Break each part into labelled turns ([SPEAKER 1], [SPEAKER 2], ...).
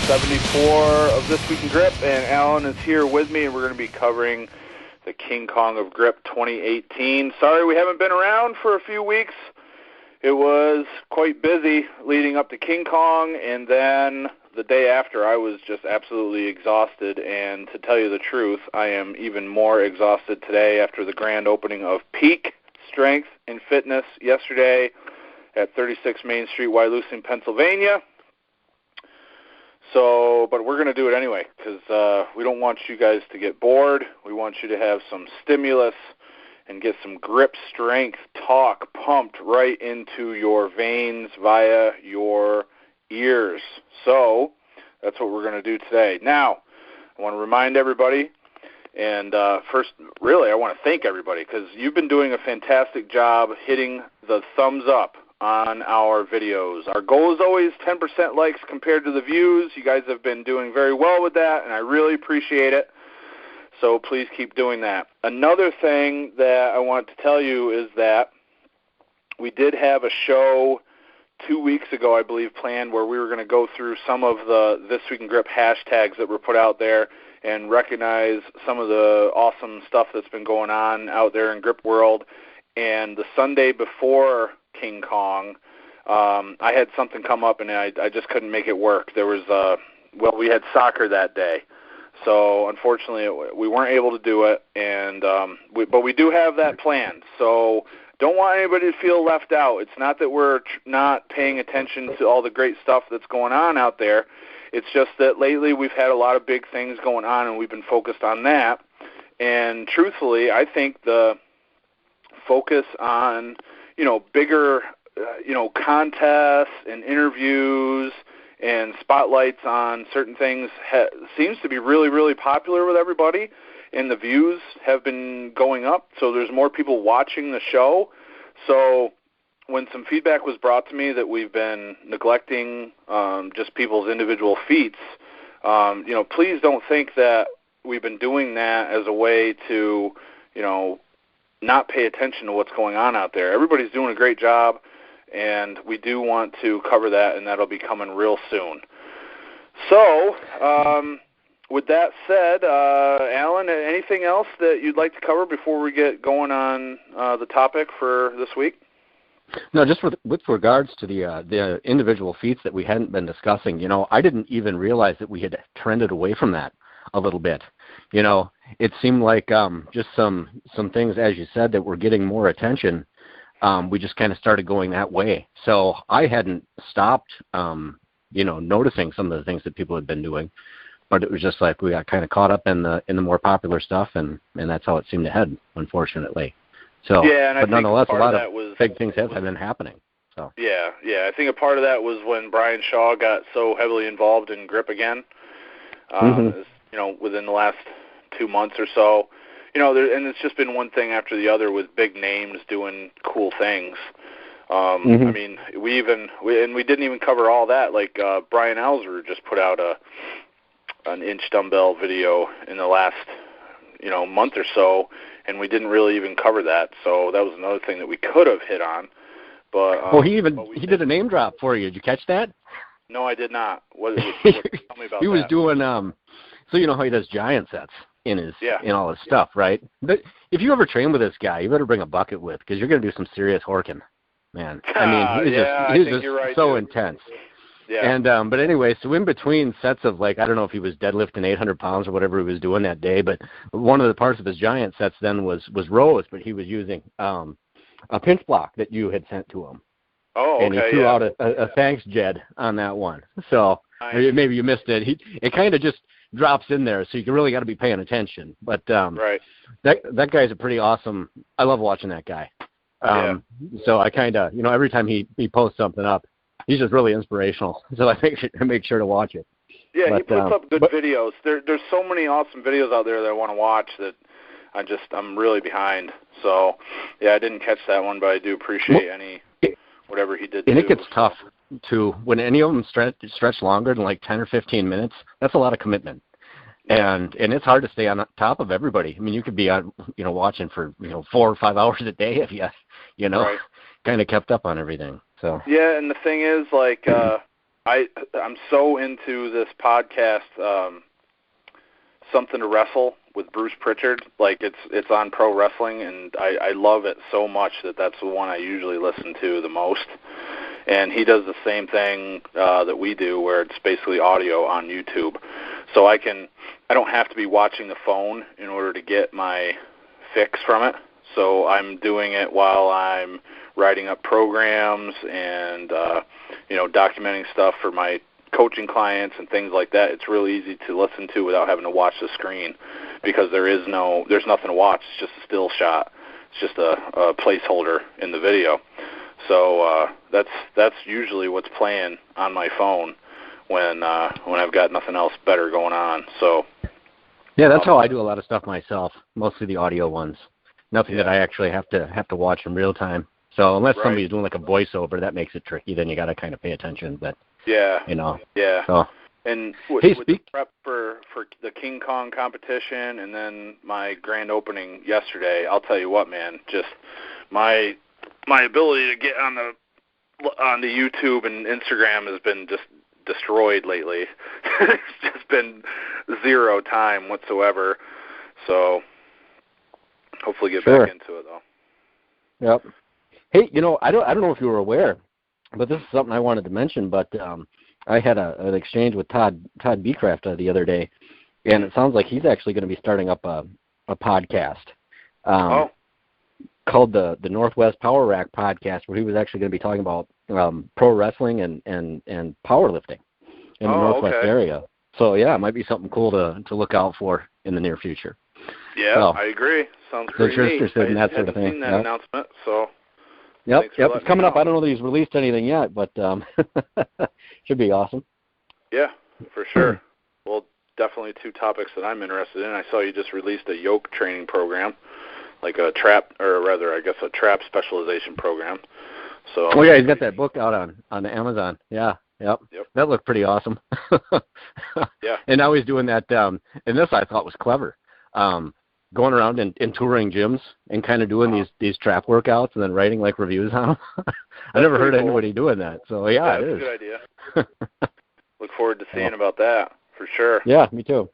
[SPEAKER 1] 74 of This Week in Grip, and Alan is here with me, and we're going to be covering the King Kong of Grip 2018. Sorry we haven't been around for a few weeks. It was quite busy leading up to King Kong, and then the day after I was just absolutely exhausted, and to tell you the truth, I am even more exhausted today after the grand opening of Peak Strength and Fitness yesterday at 36 Main Street, Wyalusing, Pennsylvania. So, but we're going to do it anyway because we don't want you guys to get bored. We want you to have some stimulus and get some grip strength talk pumped right into your veins via your ears. So that's what we're going to do today. Now, I want to remind everybody, and first, really, I want to thank everybody because you've been doing a fantastic job hitting the thumbs up on our videos. Our goal is always 10% likes compared to the views. You guys have been doing very well with that, and I really appreciate it. So please keep doing that. Another thing that I want to tell you is that we did have a show 2 weeks ago, I believe, planned where we were going to go through some of the This Week in Grip hashtags that were put out there and recognize some of the awesome stuff that's been going on out there in grip world. And the Sunday before King Kong, I had something come up and I just couldn't make it work. There was, we had soccer that day. So unfortunately we weren't able to do it, and but we do have that planned. So don't want anybody to feel left out. It's not that we're not paying attention to all the great stuff that's going on out there. It's just that lately we've had a lot of big things going on, and we've been focused on that. And truthfully, I think the focus on bigger, contests and interviews and spotlights on certain things seems to be really, really popular with everybody, and the views have been going up, so there's more people watching the show. So when some feedback was brought to me that we've been neglecting just people's individual feats, please don't think that we've been doing that as a way to, not pay attention to what's going on out there. Everybody's doing a great job, and we do want to cover that, and that'll be coming real soon. So, with that said, Alan, anything else that you'd like to cover before we get going on the topic for this week?
[SPEAKER 2] No, just with regards to the individual feats that we hadn't been discussing, I didn't even realize that we had trended away from that a little bit. It seemed like just some things, as you said, that were getting more attention. We just kind of started going that way. So I hadn't stopped, noticing some of the things that people had been doing, but it was just like we got kind of caught up in the more popular stuff, and that's how it seemed to head, unfortunately. So,
[SPEAKER 1] yeah,
[SPEAKER 2] but nonetheless, a lot of big things have been happening. So
[SPEAKER 1] yeah, I think a part of that was when Brian Shaw got so heavily involved in grip again. Within the llast 2 months or so, and it's just been one thing after the other with big names doing cool things. I mean, we didn't even cover all that. Like Brian Alzer just put out an inch dumbbell video in the last month or so, and we didn't really even cover that. So that was another thing that we could have hit on. But
[SPEAKER 2] he did a name drop for you. Did you catch that?
[SPEAKER 1] No, I did not. What tell me about
[SPEAKER 2] he was
[SPEAKER 1] that.
[SPEAKER 2] doing so you know how he does giant sets in all his stuff, right? But if you ever train with this guy, you better bring a bucket with, because you're going to do some serious horking, man. I mean, he's just
[SPEAKER 1] right,
[SPEAKER 2] so
[SPEAKER 1] too.
[SPEAKER 2] intense.
[SPEAKER 1] Yeah.
[SPEAKER 2] And but anyway, so in between sets of, like, I don't know if he was deadlifting 800 pounds or whatever he was doing that day, but one of the parts of his giant sets then was rows, but he was using a pinch block that you had sent to him.
[SPEAKER 1] Oh, okay.
[SPEAKER 2] And he threw out a thanks, Jed, on that one. So maybe you missed it. It kind of just drops in there, so you really got to be paying attention. But
[SPEAKER 1] right.
[SPEAKER 2] That guy's a pretty awesome. I love watching that guy. So I kind of, every time he posts something up, he's just really inspirational. So I make sure to watch it.
[SPEAKER 1] Yeah, he puts up good videos. There's so many awesome videos out there that I want to watch that I'm really behind. So yeah, I didn't catch that one, but I do appreciate whatever he did.
[SPEAKER 2] And it gets tough too when any of them stretch longer than like 10 or 15 minutes. That's a lot of commitment. And it's hard to stay on top of everybody. I mean, you could be on, watching for 4 or 5 hours a day if you kind of kept up on everything. So
[SPEAKER 1] yeah, and the thing is, like, I'm so into this podcast, Something to Wrestle with Bruce Pritchard. Like it's on Pro Wrestling, and I love it so much that's the one I usually listen to the most. And he does the same thing that we do, where it's basically audio on YouTube. So I don't have to be watching the phone in order to get my fix from it. So I'm doing it while I'm writing up programs and documenting stuff for my coaching clients and things like that. It's really easy to listen to without having to watch the screen, because there's nothing to watch. It's just a still shot. It's just a placeholder in the video. So that's usually what's playing on my phone when I've got nothing else better going on. So
[SPEAKER 2] yeah, that's how I do a lot of stuff myself. Mostly the audio ones. Nothing that I actually have to watch in real time. So unless somebody's doing like a voiceover, that makes it tricky. Then you got to kind of pay attention. But
[SPEAKER 1] yeah.
[SPEAKER 2] So.
[SPEAKER 1] And with the prep for the King Kong competition and then my grand opening yesterday, I'll tell you what, man, just my ability to get on the YouTube and Instagram has been just destroyed lately. It's just been zero time whatsoever. So hopefully get back into it, though.
[SPEAKER 2] Yep. Hey, I don't know if you were aware, but this is something I wanted to mention. But I had an exchange with Todd Beecraft the other day, and it sounds like he's actually going to be starting up a podcast called the Northwest Power Rack Podcast, where he was actually going to be talking about pro wrestling and powerlifting in the Northwest area. So yeah, it might be something cool to look out for in the near future.
[SPEAKER 1] Yeah, so, I agree. Sounds pretty neat.
[SPEAKER 2] I that sort of thing.
[SPEAKER 1] Seen that announcement, so.
[SPEAKER 2] Yep, it's coming up. I don't know that he's released anything yet, but should be awesome.
[SPEAKER 1] Yeah, for sure. Well, definitely two topics that I'm interested in. I saw you just released a yoke training program, like a trap specialization program. So.
[SPEAKER 2] Oh yeah, he's got that book out on Amazon. Yeah. Yep. That looked pretty awesome.
[SPEAKER 1] Yeah.
[SPEAKER 2] And now he's doing that. And this I thought was clever. Going around and touring gyms and kind of doing these trap workouts and then writing like reviews on them. I never heard anybody doing that. So yeah, it is.
[SPEAKER 1] That's a good idea. Look forward to seeing about that for sure.
[SPEAKER 2] Yeah, me too.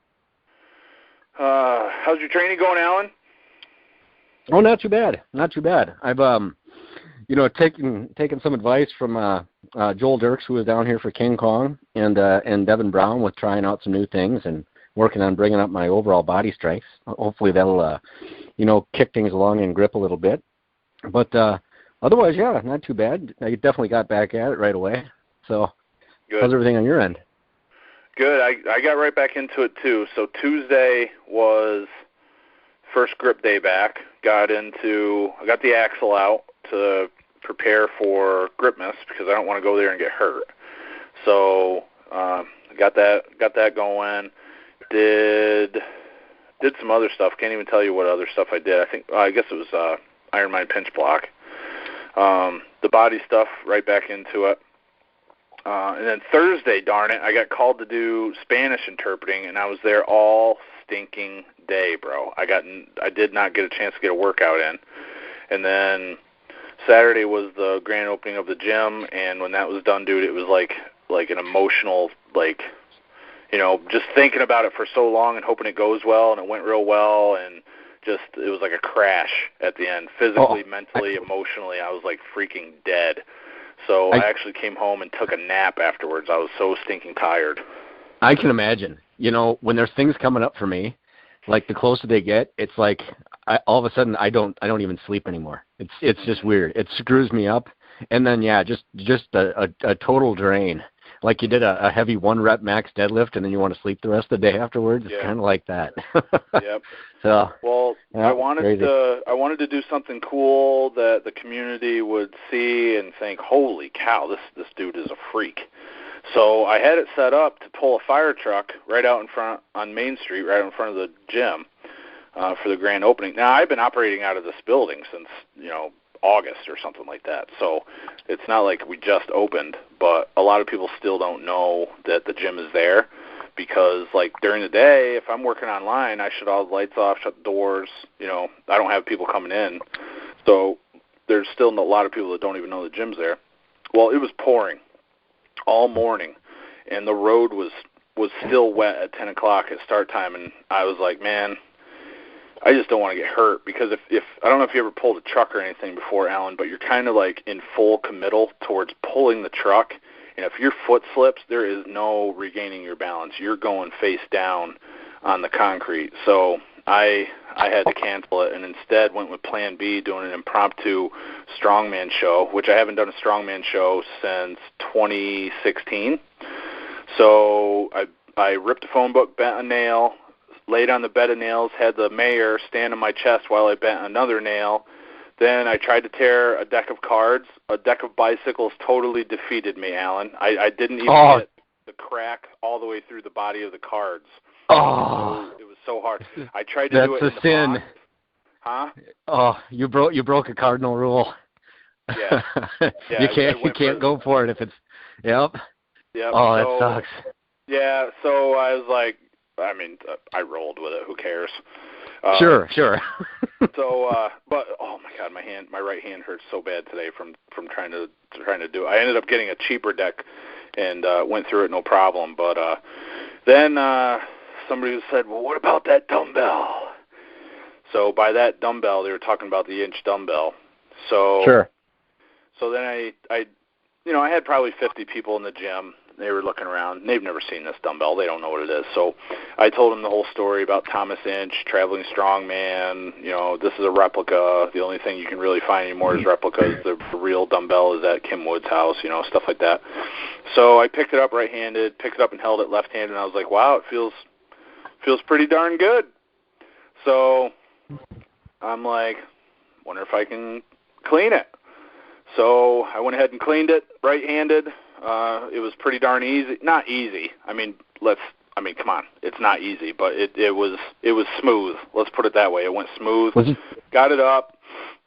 [SPEAKER 1] How's your training going, Alan?
[SPEAKER 2] Oh, not too bad. Not too bad. I've taken some advice from Joel Dirks, who was down here for King Kong, and Devin Brown with trying out some new things and working on bringing up my overall body strength. Hopefully that'll, kick things along and grip a little bit. But otherwise, yeah, not too bad. I definitely got back at it right away. So
[SPEAKER 1] good.
[SPEAKER 2] How's everything on your end?
[SPEAKER 1] Good. I got right back into it, too. So Tuesday was first grip day back. I got the axle out to prepare for grip miss because I don't want to go there and get hurt. So got that going. Did some other stuff. Can't even tell you what other stuff I did. I guess it was Iron Mind pinch block. The body stuff, right back into it. And then Thursday, darn it, I got called to do Spanish interpreting, and I was there all stinking day, bro. I did not get a chance to get a workout in. And then Saturday was the grand opening of the gym, and when that was done, dude, it was like an emotional, just thinking about it for so long and hoping it goes well, and it went real well, and just it was like a crash at the end. Physically, mentally, emotionally, I was like freaking dead. So I actually came home and took a nap afterwards. I was so stinking tired.
[SPEAKER 2] I can imagine. When there's things coming up for me, like the closer they get, it's like all of a sudden I don't even sleep anymore. It's just weird. It screws me up, and then just a total drain. Like you did a heavy 1-rep max deadlift, and then you want to sleep the rest of the day afterwards. It's kind of like that.
[SPEAKER 1] Yep.
[SPEAKER 2] So.
[SPEAKER 1] Well, I wanted to do something cool that the community would see and think, "Holy cow, this dude is a freak." So I had it set up to pull a fire truck right out in front on Main Street, right in front of the gym for the grand opening. Now I've been operating out of this building since August or something like that. So it's not like we just opened, but a lot of people still don't know that the gym is there because, during the day, if I'm working online, I shut all the lights off, shut the doors. I don't have people coming in. So there's still a lot of people that don't even know the gym's there. Well, it was pouring. all morning, and the road was still wet at 10 o'clock at start time, and I was like, man, I just don't want to get hurt, because if I don't know if you ever pulled a truck or anything before, Alan, but you're kind of like in full committal towards pulling the truck, and if your foot slips, there is no regaining your balance. You're going face down on the concrete. So I had to cancel it, and instead went with Plan B, doing an impromptu strongman show, which I haven't done a strongman show since 2016. So I ripped a phone book, bent a nail, laid on the bed of nails, had the mayor stand on my chest while I bent another nail. Then I tried to tear a deck of cards. A deck of bicycles totally defeated me, Alan. I didn't even get the crack all the way through the body of the cards.
[SPEAKER 2] Oh,
[SPEAKER 1] it was so hard. I tried to do it in the
[SPEAKER 2] sin.
[SPEAKER 1] box. Huh?
[SPEAKER 2] Oh, you broke a cardinal rule.
[SPEAKER 1] Yeah.
[SPEAKER 2] you can't go for it if it's. Yep.
[SPEAKER 1] Yep.
[SPEAKER 2] Oh, that sucks.
[SPEAKER 1] Yeah. So I was like, I rolled with it. Who cares?
[SPEAKER 2] Sure.
[SPEAKER 1] So, but oh my God, my right hand hurts so bad today from trying to do it. I ended up getting a cheaper deck and went through it no problem. But then somebody said, well, what about that dumbbell? So by that dumbbell, they were talking about the inch dumbbell. So
[SPEAKER 2] sure.
[SPEAKER 1] So then I had probably 50 people in the gym. They were looking around. They've never seen this dumbbell. They don't know what it is. So I told them the whole story about Thomas Inch, traveling strongman. This is a replica. The only thing you can really find anymore is replicas. The real dumbbell is at Kim Wood's house, stuff like that. So I picked it up right-handed, picked it up and held it left-handed, and I was like, wow, it feels pretty darn good. So I'm like, wonder if I can clean it. So I went ahead and cleaned it right-handed. It was pretty darn easy. Not easy. Come on. It's not easy, but it was smooth. Let's put it that way. It went smooth. Got it up.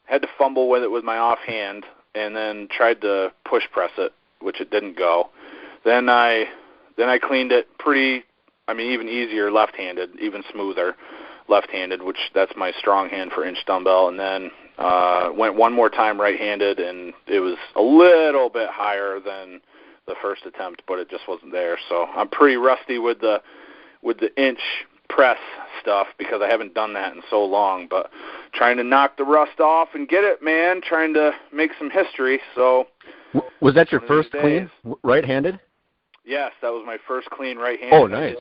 [SPEAKER 1] Had to fumble with it with my offhand, and then tried to push press it, which it didn't go. Then I cleaned it even easier left-handed, even smoother left-handed, which that's my strong hand for inch dumbbell, and then went one more time right-handed, and it was a little bit higher than the first attempt, but it just wasn't there. So I'm pretty rusty with the inch press stuff because I haven't done that in so long, but trying to knock the rust off and get it, man, trying to make some history. So
[SPEAKER 2] was that your first clean right-handed?
[SPEAKER 1] Yes, that was my first clean right-handed.
[SPEAKER 2] Oh, nice.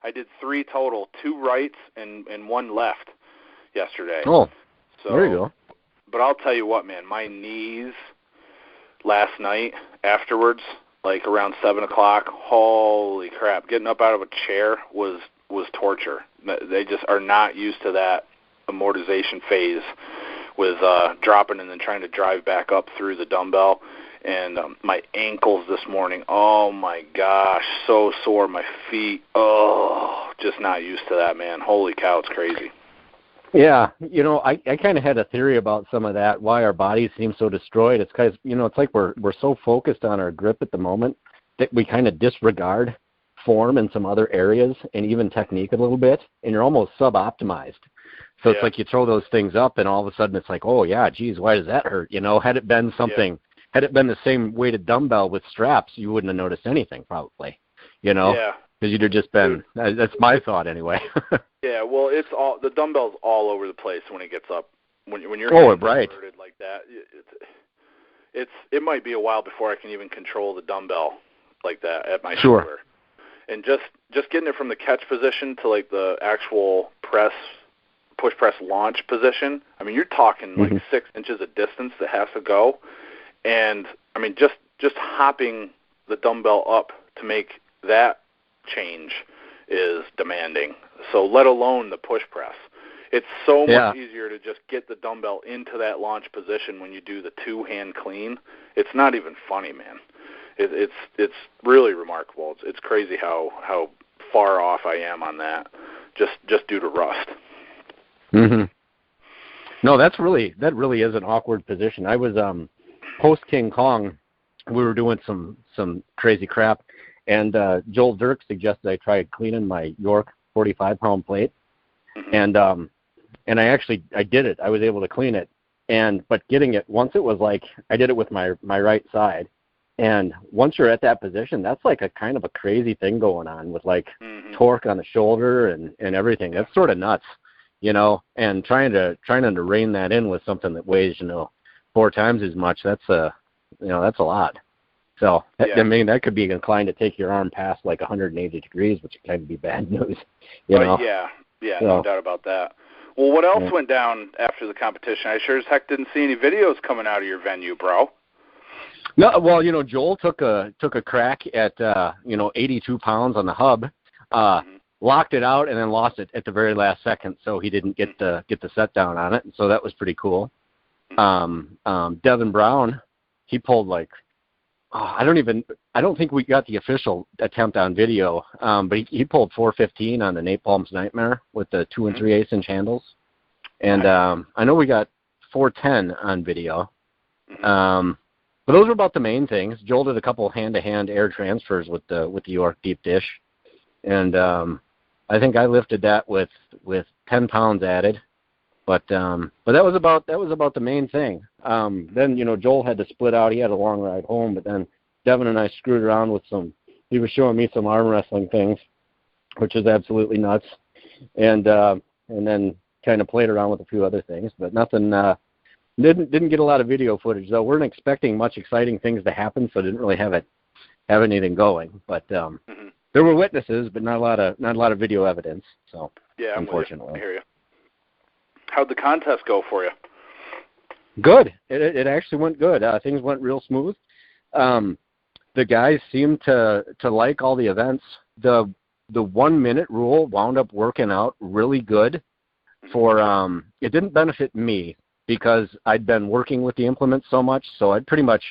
[SPEAKER 1] I did three total, 2 rights and 1 left yesterday.
[SPEAKER 2] Oh,
[SPEAKER 1] so,
[SPEAKER 2] there you go.
[SPEAKER 1] But I'll tell you what, man, my knees last night afterwards, like around 7 o'clock, holy crap, getting up out of a chair was torture. They just are not used to that amortization phase with dropping and then trying to drive back up through the dumbbell. And my ankles this morning, oh my gosh, so sore. My feet, just not used to that, man. Holy cow, it's crazy.
[SPEAKER 2] Yeah, I kind of had a theory about some of that, why our bodies seem so destroyed. It's because, it's like we're so focused on our grip at the moment that we kind of disregard form in some other areas and even technique a little bit, and you're almost sub-optimized. So It's like you throw those things up, and all of a sudden it's like, oh, yeah, geez, why does that hurt? Had it been something... Yeah. Had it been the same weighted dumbbell with straps, you wouldn't have noticed anything, probably. Yeah. Because you'd have just been. That's my thought, anyway.
[SPEAKER 1] Yeah. Well, the dumbbell's all over the place when it gets up. When you're
[SPEAKER 2] right.
[SPEAKER 1] inverted like that, it might be a while before I can even control the dumbbell like that at my shoulder. And just getting it from the catch position to like the actual push press launch position. You're talking like 6 inches of distance that has to go. And, just hopping the dumbbell up to make that change is demanding. So let alone the push press. It's so much easier to just get the dumbbell into that launch position when you do the 2-hand clean. It's not even funny, man. It's really remarkable. It's crazy how far off I am on that just due to rust.
[SPEAKER 2] Mm-hmm. No, that really is an awkward position. I was post King Kong, we were doing some crazy crap, and Joel Dirk suggested I try cleaning my York 45-pound plate, and I did it. I was able to clean it, but getting it once it was like I did it with my right side, And once you're at that position, that's like a kind of a crazy thing going on with like torque on the shoulder and everything. That's sort of nuts, you know, and trying to rein that in with something that weighs, you know, 4 times as much, that's a lot. So, I mean, that could be inclined to take your arm past like 180 degrees, which can be bad news, you know?
[SPEAKER 1] So, no doubt about that. Well, what else went down after the competition? I sure as heck didn't see any videos coming out of your venue, bro.
[SPEAKER 2] No, well, you know, Joel took a crack at 82 pounds on the hub, locked it out, and then lost it at the very last second, so he didn't get the set down on it. So that was pretty cool. Devin Brown, he pulled like, I don't think we got the official attempt on video, but he pulled 415 on the Napalm's Nightmare with the 2 3/8 inch handles, and I know we got 410 on video. But those were about the main things. Joel did a couple hand-to-hand air transfers with the York deep dish, and I think I lifted that with 10 pounds added. But that was about the main thing. Then, you know, Joel had to split out. He had a long ride home, but then Devin and I screwed around with he was showing me some arm wrestling things, which is absolutely nuts, and then kind of played around with a few other things, but nothing. Didn't get a lot of video footage though. Weren't expecting much exciting things to happen, so didn't really have anything going. But there were witnesses, but not a lot of video evidence. So
[SPEAKER 1] yeah,
[SPEAKER 2] unfortunately,
[SPEAKER 1] I hear you. How'd the contest go for you?
[SPEAKER 2] Good. It actually went good. Things went real smooth. The guys seemed to like all the events. The 1 minute rule wound up working out really good. For it didn't benefit me, because I'd been working with the implement so much, so I'd pretty much,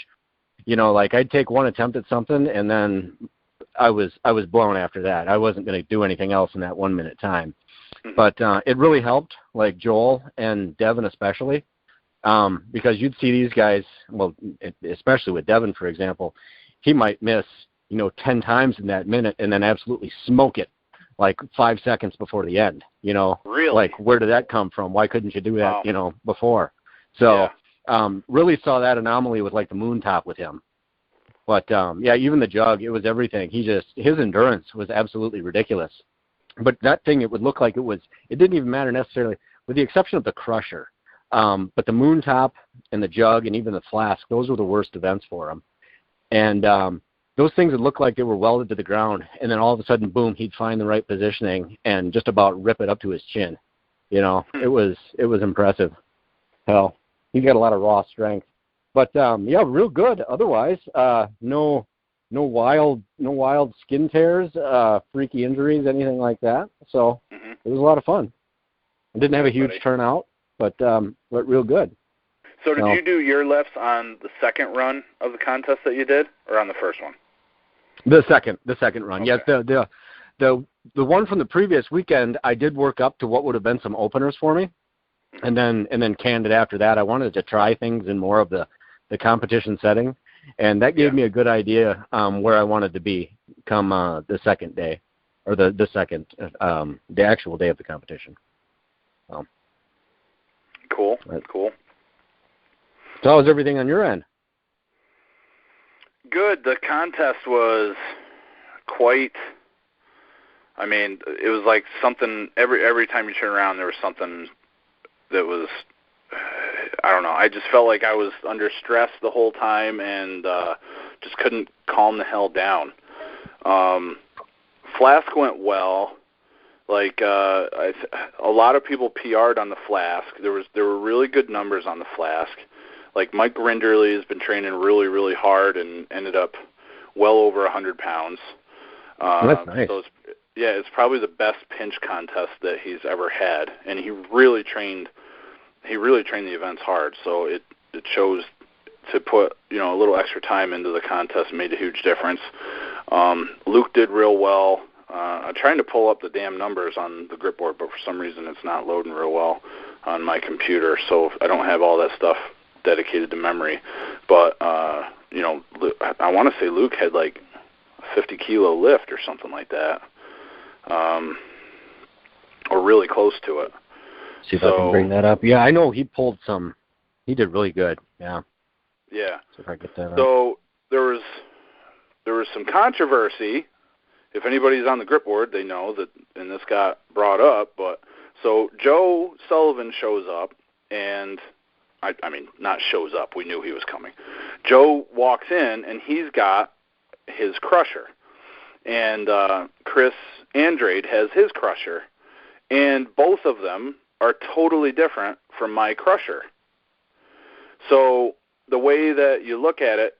[SPEAKER 2] you know, like I'd take one attempt at something and then I was blown after that. I wasn't going to do anything else in that 1 minute time. But it really helped, like Joel and Devin especially, because you'd see these guys, well, especially with Devin, for example, he might miss, you know, 10 times in that minute and then absolutely smoke it like 5 seconds before the end, you know.
[SPEAKER 1] Really?
[SPEAKER 2] Like, where did that come from? Why couldn't you do that, you know, before? So really saw that anomaly with like the moon top with him. But even the jug, it was everything. His endurance was absolutely ridiculous. But that thing, it would look like it didn't even matter necessarily, with the exception of the crusher. But the moon top and the jug and even the flask, those were the worst events for him. And those things would look like they were welded to the ground, and then all of a sudden, boom, he'd find the right positioning and just about rip it up to his chin. You know, it was impressive. Hell, he got a lot of raw strength. But real good. Otherwise, no wild skin tears, freaky injuries, anything like that. So it was a lot of fun. I didn't have a huge turnout, but real good.
[SPEAKER 1] So did you do your lifts on the second run of the contest that you did, or on the first one?
[SPEAKER 2] The second run.
[SPEAKER 1] Okay.
[SPEAKER 2] Yes, the one from the previous weekend, I did work up to what would have been some openers for me, and then canned it after that. I wanted to try things in more of the competition setting, and that gave me a good idea where I wanted to be come the second day, or the actual day of the competition.
[SPEAKER 1] Cool. Cool.
[SPEAKER 2] So how was everything on your end?
[SPEAKER 1] Good. The contest was quite, I mean, it was like something, every time you turn around, there was something that was, I don't know, I just felt like I was under stress the whole time and just couldn't calm the hell down. Flask went well. Like a lot of people PR'd on the flask. There were really good numbers on the flask. Like Mike Rinderly has been training really, really hard and ended up well over 100 pounds.
[SPEAKER 2] That's nice.
[SPEAKER 1] So it's probably the best pinch contest that he's ever had, and he really trained the events hard. So it shows to put, you know, a little extra time into the contest made a huge difference. Luke did real well. I'm trying to pull up the damn numbers on the grip board, but for some reason it's not loading real well on my computer, so I don't have all that stuff dedicated to memory. But, you know, I want to say Luke had like a 50-kilo lift or something like that, or really close to it.
[SPEAKER 2] See if I can bring that up. Yeah, I know he pulled some. He did really good. Yeah.
[SPEAKER 1] Yeah.
[SPEAKER 2] See if I get that up.
[SPEAKER 1] So there was some controversy. If anybody's on the grip board, they know that, and this got brought up. But so Joe Sullivan shows up, and I mean, not shows up. We knew he was coming. Joe walks in, and he's got his crusher, and Chris Andrade has his crusher, and both of them are totally different from my crusher. So the way that you look at it,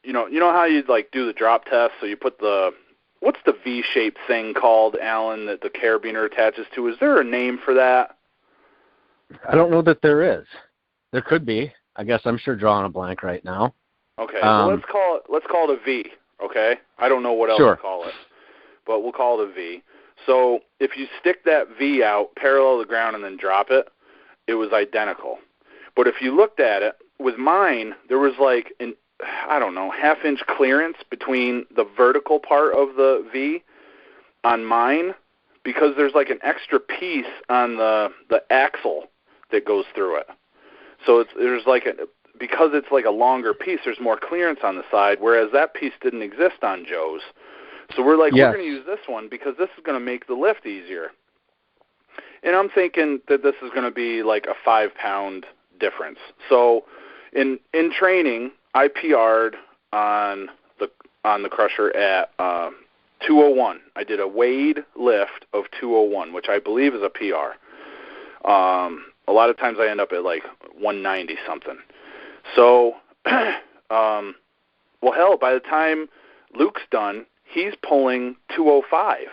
[SPEAKER 1] you know how you like do the drop test. So you put what's the V-shaped thing called, Alan, that the carabiner attaches to? Is there a name for that?
[SPEAKER 2] I don't know that there is. There could be. I guess I'm sure drawing a blank right now.
[SPEAKER 1] Okay, well, let's call it a V. Okay, I don't know what else to call it, but we'll call it a V. So if you stick that V out parallel to the ground and then drop it, it was identical. But if you looked at it, with mine, there was like an, I don't know, half-inch clearance between the vertical part of the V on mine, because there's like an extra piece on the axle that goes through it. So because it's like a longer piece, there's more clearance on the side, whereas that piece didn't exist on Joe's. So we're like, we're going to use this one because this is going to make the lift easier. And I'm thinking that this is going to be like a 5-pound difference. So in training, I PR'd on the crusher at 201. I did a weighed lift of 201, which I believe is a PR. A lot of times I end up at like 190 something. So, well, hell, by the time Luke's done, he's pulling 205.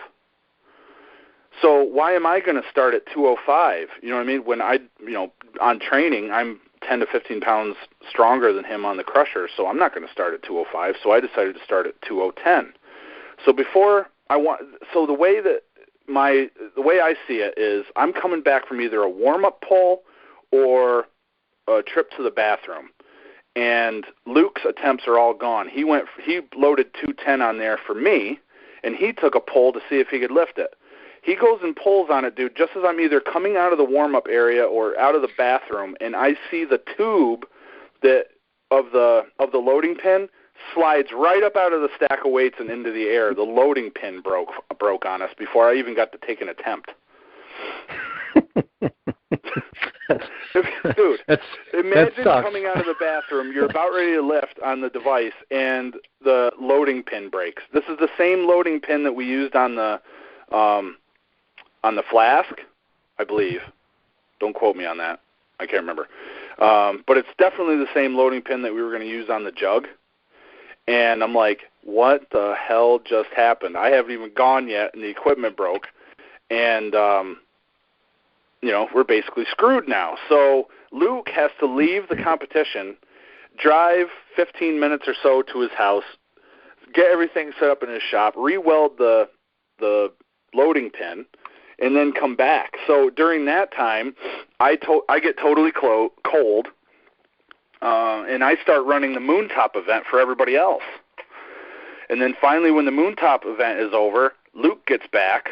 [SPEAKER 1] So why am I going to start at 205? You know what I mean? When on training, I'm 10 to 15 pounds stronger than him on the crusher, so I'm not going to start at 205. So I decided to start at 2010. So the way I see it is I'm coming back from either a warm-up pull or a trip to the bathroom. And Luke's attempts are all gone. He loaded 210 on there for me, and he took a pull to see if he could lift it. He goes and pulls on it, dude, just as I'm either coming out of the warm-up area or out of the bathroom, and I see the tube of the loading pin slides right up out of the stack of weights and into the air. The loading pin broke on us before I even got to take an attempt. Dude, imagine coming out of the bathroom, you're about ready to lift on the device, and the loading pin breaks. This is the same loading pin that we used on the flask, I believe. Don't quote me on that. I can't remember. But it's definitely the same loading pin that we were going to use on the jug. And I'm like, what the hell just happened? I haven't even gone yet, and the equipment broke. And, we're basically screwed now. So Luke has to leave the competition, drive 15 minutes or so to his house, get everything set up in his shop, re-weld the loading pin, and then come back. So during that time, I get totally cold, and I start running the Moontop event for everybody else. And then finally, when the Moontop event is over, Luke gets back,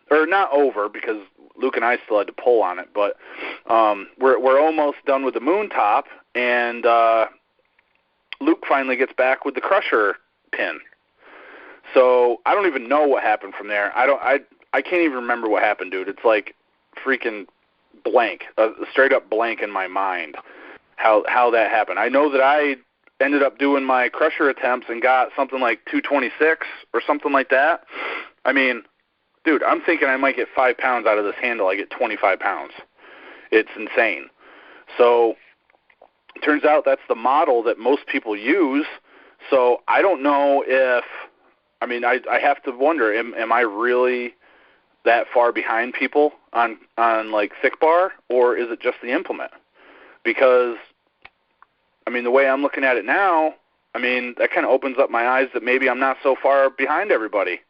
[SPEAKER 1] or not over because Luke and I still had to pull on it, but we're almost done with the Moontop, and Luke finally gets back with the crusher pin. So I don't even know what happened from there. I can't even remember what happened, dude. It's like freaking blank, a straight up blank in my mind how that happened. I know that I ended up doing my crusher attempts and got something like 226 or something like that. I mean, dude, I'm thinking I might get 5 pounds out of this handle. I get 25 pounds. It's insane. So it turns out that's the model that most people use. So I don't know if, I have to wonder, am I really that far behind people on like thick bar, or is it just the implement? Because, the way I'm looking at it now, that kind of opens up my eyes that maybe I'm not so far behind everybody.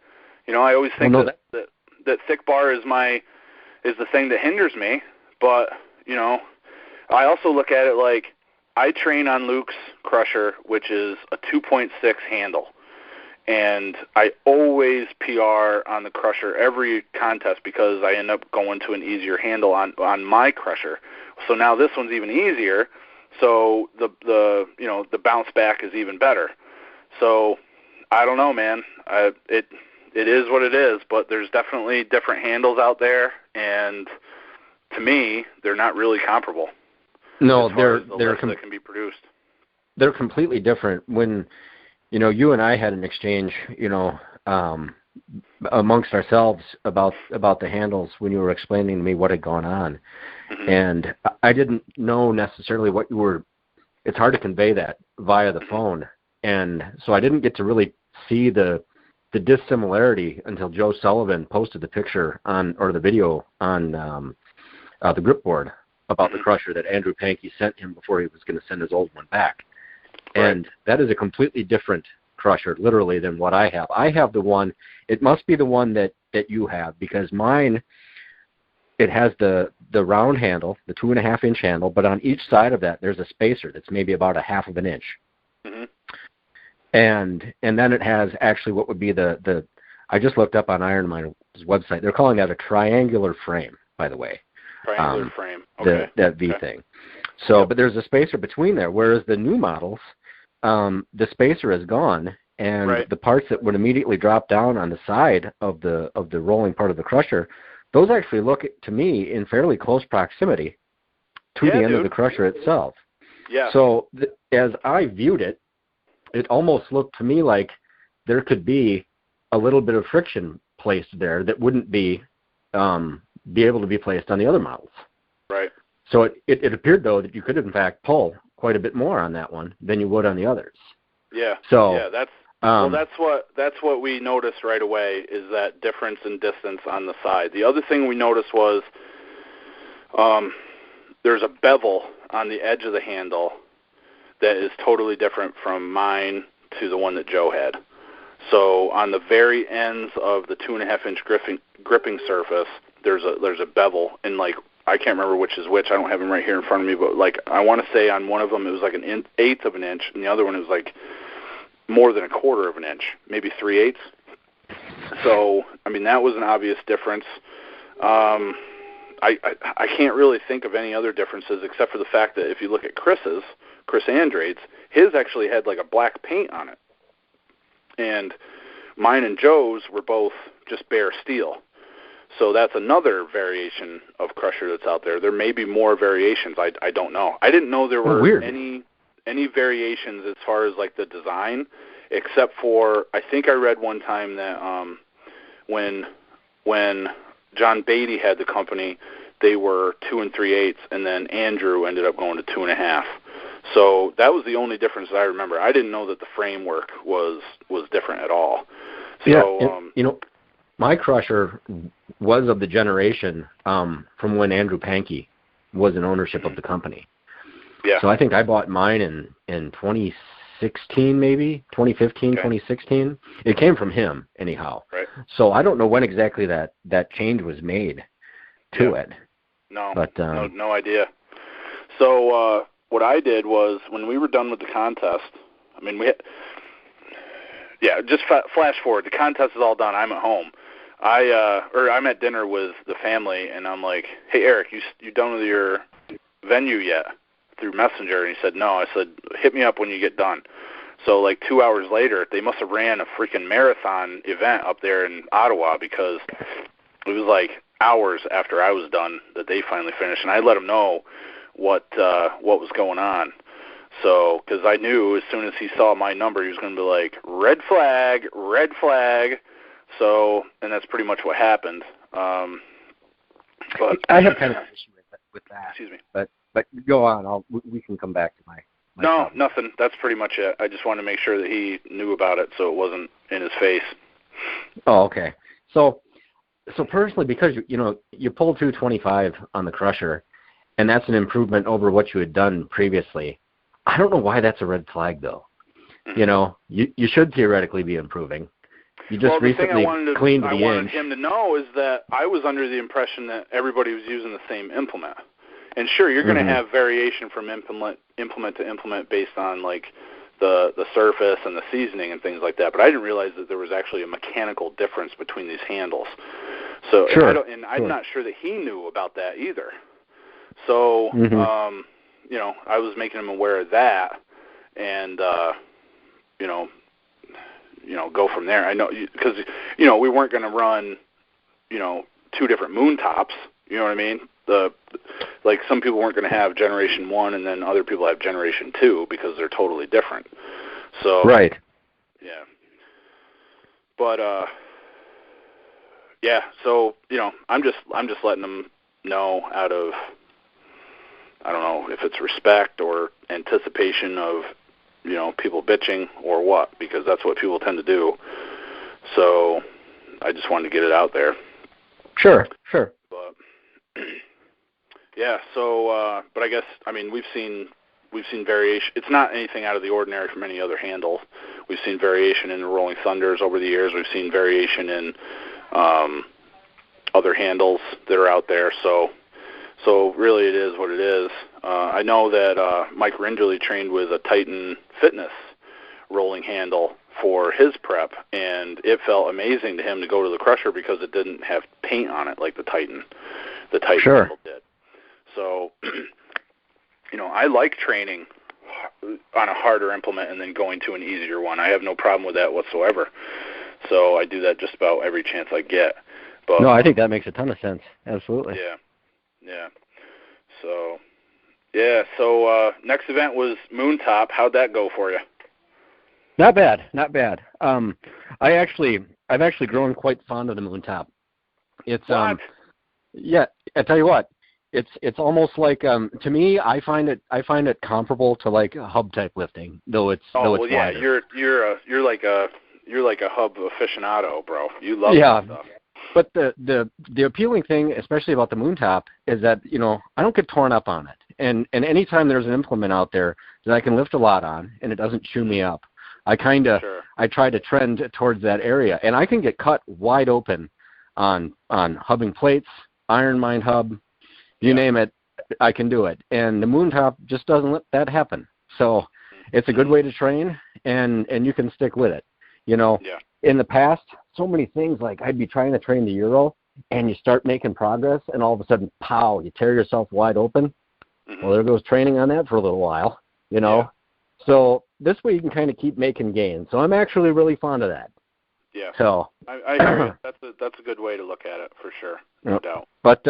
[SPEAKER 1] I always think that thick bar is the thing that hinders me, but, I also look at it like I train on Luke's crusher, which is a 2.6 handle. And I always PR on the crusher every contest because I end up going to an easier handle on my crusher. So now this one's even easier. So the bounce back is even better. So I don't know, man. It is what it is, but there's definitely different handles out there, and to me, they're not really comparable.
[SPEAKER 2] No,
[SPEAKER 1] they're that can be produced.
[SPEAKER 2] They're completely different. When you and I had an exchange, amongst ourselves about the handles when you were explaining to me what had gone on, and I didn't know necessarily what you were. It's hard to convey that via the phone, and so I didn't get to really see the dissimilarity until Joe Sullivan posted the picture or the video on the grip board about the crusher that Andrew Pankey sent him before he was going to send his old one back.
[SPEAKER 1] Right.
[SPEAKER 2] And that is a completely different crusher, literally, than what I have. I have the one, it must be the one that you have, because mine, it has the round handle, the 2.5-inch handle, but on each side of that, there's a spacer that's maybe about 1/2 inch.
[SPEAKER 1] Mm-hmm.
[SPEAKER 2] And then it has actually what would be the I just looked up on Iron Mine's website. They're calling that a triangular frame, by the way.
[SPEAKER 1] Triangular frame. Okay.
[SPEAKER 2] That V thing. So, but there's a spacer between there, whereas the new models, the spacer is gone, and the parts that would immediately drop down on the side of the rolling part of the crusher, those actually look, to me, in fairly close proximity to the end of the crusher itself.
[SPEAKER 1] Yeah.
[SPEAKER 2] So as I viewed it, it almost looked to me like there could be a little bit of friction placed there that wouldn't be able to be placed on the other models.
[SPEAKER 1] Right.
[SPEAKER 2] So it appeared, though, that you could, in fact, pull quite a bit more on that one than you would on the others. Yeah. So
[SPEAKER 1] that's what we noticed right away, is that difference in distance on the side. The other thing we noticed was there's a bevel on the edge of the handle that is totally different from mine to the one that Joe had. So on the very ends of the 2.5-inch gripping surface, there's a bevel, and like I can't remember which is which. I don't have them right here in front of me, but like I want to say on one of them it was like 1/8 of an inch, and the other one it was like more than 1/4 of an inch, maybe 3/8. So I mean that was an obvious difference. I can't really think of any other differences except for the fact that if you look at Chris Andrade's, his actually had like a black paint on it, and mine and Joe's were both just bare steel. So that's another variation of crusher that's out there. There may be more variations. I don't know. I didn't know there were any variations as far as like the design, except for I think I read one time that when John Beatty had the company, they were 2 3/8, and then Andrew ended up going to 2.5. So that was the only difference that I remember. I didn't know that the framework was different at all. So
[SPEAKER 2] my crusher was of the generation from when Andrew Pankey was in ownership of the company.
[SPEAKER 1] Yeah.
[SPEAKER 2] So I think I bought mine in 2016, maybe 2015, 2016. It came from him, anyhow.
[SPEAKER 1] Right.
[SPEAKER 2] So I don't know when exactly that change was made to it.
[SPEAKER 1] No,
[SPEAKER 2] but
[SPEAKER 1] no idea. So what I did was when we were done with the contest, I mean just flash forward. The contest is all done. I'm at home. I'm at dinner with the family, and I'm like, "Hey, Eric, you done with your venue yet?" Through Messenger, and he said, "No." I said, "Hit me up when you get done." So like 2 hours later, they must have ran a freaking marathon event up there in Ottawa, because it was like hours after I was done that they finally finished, and I let them know what was going on. So, because I knew as soon as he saw my number, he was going to be like, red flag, red flag. So, and that's pretty much what happened. But
[SPEAKER 2] I have kind of an issue with that.
[SPEAKER 1] Excuse me.
[SPEAKER 2] But go on. We can come back to my
[SPEAKER 1] No,
[SPEAKER 2] problem.
[SPEAKER 1] Nothing. That's pretty much it. I just wanted to make sure that he knew about it, so it wasn't in his face.
[SPEAKER 2] Oh, okay. So personally, because you pulled 225 on the crusher, and that's an improvement over what you had done previously. I don't know why that's a red flag, though.
[SPEAKER 1] Mm-hmm.
[SPEAKER 2] You should theoretically be improving. You just recently cleaned the inch.
[SPEAKER 1] I wanted him to know is that I was under the impression that everybody was using the same implement. And sure, you're going to have variation from implement to implement based on like the surface and the seasoning and things like that. But I didn't realize that there was actually a mechanical difference between these handles. So I'm not sure that he knew about that either. So I was making him aware of that, and go from there. I know because we weren't going to run 2 different moon tops. You know what I mean? Like some people weren't going to have Generation 1 and then other people have Generation 2 because they're totally different. So
[SPEAKER 2] right.
[SPEAKER 1] Yeah. But yeah. So I'm just letting them know out of, I don't know if it's respect or anticipation of people bitching or what, because that's what people tend to do. So I just wanted to get it out there.
[SPEAKER 2] Sure.
[SPEAKER 1] But yeah, so but I guess we've seen variation. It's not anything out of the ordinary from any other handle. We've seen variation in the Rolling Thunders over the years. We've seen variation in other handles that are out there. So really, it is what it is. I know that Mike Rinderly trained with a Titan Fitness rolling handle for his prep, and it felt amazing to him to go to the Crusher because it didn't have paint on it like the Titan
[SPEAKER 2] sure.
[SPEAKER 1] handle did. So, I like training on a harder implement and then going to an easier one. I have no problem with that whatsoever. So I do that just about every chance I get. But
[SPEAKER 2] no, I think that makes a ton of sense. Absolutely.
[SPEAKER 1] Yeah. So next event was Moon Top. How'd that go for you?
[SPEAKER 2] Not bad. I've actually grown quite fond of the Moon Top. It's
[SPEAKER 1] what?
[SPEAKER 2] Yeah, I tell you what, it's almost like to me, I find it comparable to like hub type lifting, though it's
[SPEAKER 1] yeah,
[SPEAKER 2] wider.
[SPEAKER 1] you're like a hub aficionado, bro. You love that stuff.
[SPEAKER 2] But the appealing thing, especially about the Moon Top, is that I don't get torn up on it, and anytime there's an implement out there that I can lift a lot on and it doesn't chew me up, I try to trend towards that area, and I can get cut wide open on hubbing plates, Iron Mind hub, you name it, I can do it. And the Moon Top just doesn't let that happen. So it's a good way to train, and you can stick with it. In the past, so many things, like I'd be trying to train the Euro, and you start making progress, and all of a sudden, pow, you tear yourself wide open. Mm-hmm. Well, there goes training on that for a little while, Yeah. So this way you can kind of keep making gains. So I'm actually really fond of that.
[SPEAKER 1] Yeah.
[SPEAKER 2] So
[SPEAKER 1] I agree. That's a good way to look at it for sure, no doubt.
[SPEAKER 2] But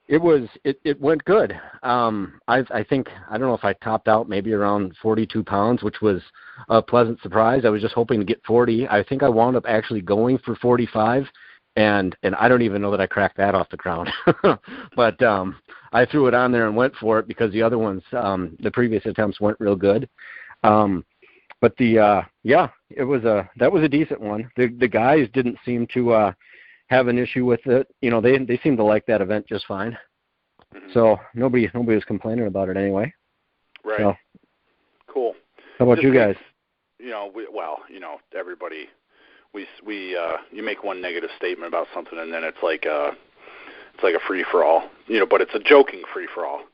[SPEAKER 2] it went good. I think, I don't know if I topped out maybe around 42 pounds, which was a pleasant surprise. I was just hoping to get 40. I think I wound up actually going for 45, and I don't even know that I cracked that off the ground. But I threw it on there and went for it because the other ones, the previous attempts weren't real good. But that was a decent one. The guys didn't seem to have an issue with it. They seemed to like that event just fine. Mm-hmm. So nobody was complaining about it anyway.
[SPEAKER 1] Right.
[SPEAKER 2] So,
[SPEAKER 1] cool.
[SPEAKER 2] How about you guys?
[SPEAKER 1] Everybody, you make one negative statement about something, and then it's like a free for all. But it's a joking free for all.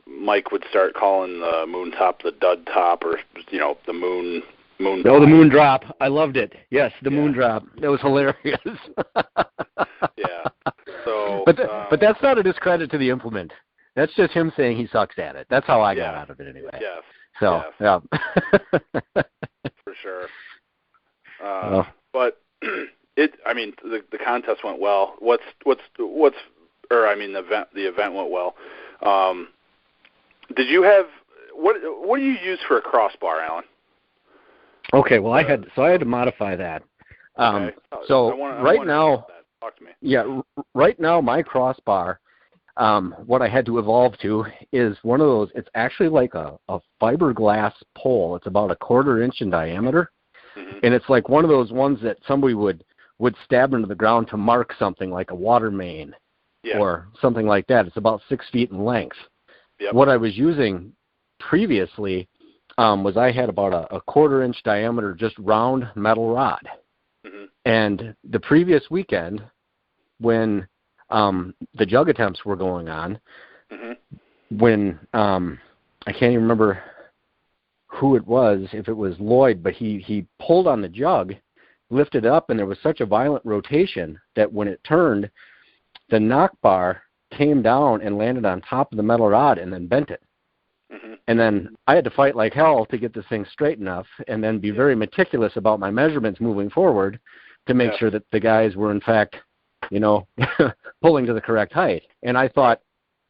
[SPEAKER 1] Mike would start calling the Moon Top the dud top, or the moon.
[SPEAKER 2] Oh, the moon drop! I loved it. Yes, the moon drop. That was hilarious.
[SPEAKER 1] Yeah. So,
[SPEAKER 2] but that's not a discredit to the implement. That's just him saying he sucks at it. That's how I got out of it anyway.
[SPEAKER 1] Yes.
[SPEAKER 2] So
[SPEAKER 1] yeah. For sure. But the contest went well. The event went well. Did you have what do you use for a crossbar, Alan?
[SPEAKER 2] Okay, well I had to modify that.
[SPEAKER 1] Okay.
[SPEAKER 2] Right now,
[SPEAKER 1] talk to me.
[SPEAKER 2] Yeah, right now my crossbar, what I had to evolve to is one of those. It's actually like a fiberglass pole. It's about 1/4 inch in diameter, mm-hmm. and it's like one of those ones that somebody would stab into the ground to mark something, like a water main or something like that. It's about 6 feet in length. Yep. What I was using previously was I had about a 1/4 inch diameter, just round metal rod. Mm-hmm. And the previous weekend, when the jug attempts were going on, mm-hmm. when I can't even remember who it was, if it was Lloyd, but he pulled on the jug, lifted up, and there was such a violent rotation that when it turned, the knock bar came down and landed on top of the metal rod and then bent it. Mm-hmm. And then I had to fight like hell to get this thing straight enough, and then be very meticulous about my measurements moving forward to make sure that the guys were in fact, pulling to the correct height. And I thought,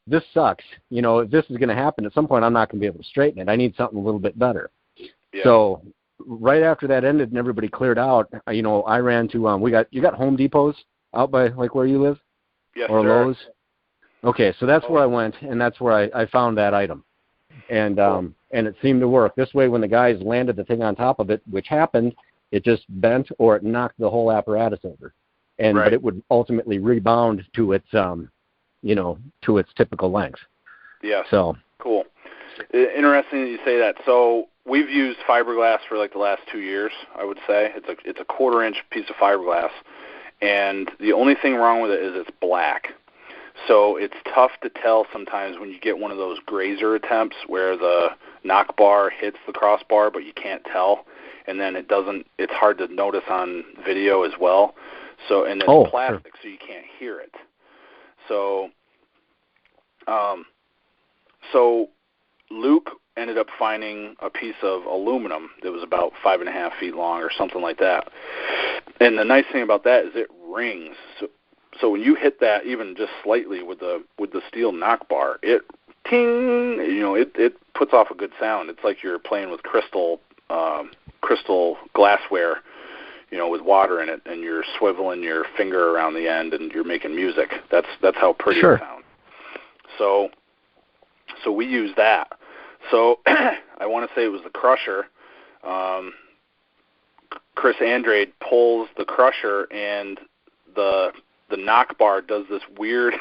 [SPEAKER 2] this sucks. If this is going to happen at some point, I'm not going to be able to straighten it. I need something a little bit better. Yeah. So right after that ended and everybody cleared out, I ran to you got Home Depots out by like where you live?
[SPEAKER 1] Yes,
[SPEAKER 2] or
[SPEAKER 1] sir.
[SPEAKER 2] Lowe's? Okay, so that's where I went, and that's where I found that item. And it seemed to work. This way, when the guys landed the thing on top of it, which happened, it just bent or it knocked the whole apparatus over. But it would ultimately rebound to its to its typical length.
[SPEAKER 1] Yeah.
[SPEAKER 2] So
[SPEAKER 1] cool. Interesting that you say that. So we've used fiberglass for like the last 2 years, I would say. It's a 1/4-inch piece of fiberglass, and the only thing wrong with it is it's black. So it's tough to tell sometimes when you get one of those grazer attempts where the knock bar hits the crossbar, but you can't tell, and then it's hard to notice on video as well. So, and it's plastic, so you can't hear it. So, Luke ended up finding a piece of aluminum that was about 5.5 feet long or something like that. And the nice thing about that is it rings. So when you hit that even just slightly with the steel knock bar, it ting, it puts off a good sound. It's like you're playing with crystal glassware, with water in it, and you're swiveling your finger around the end and you're making music. That's how pretty it sounds. So we use that. So I want to say it was the crusher. Chris Andrade pulls the crusher, and the knock bar does this weird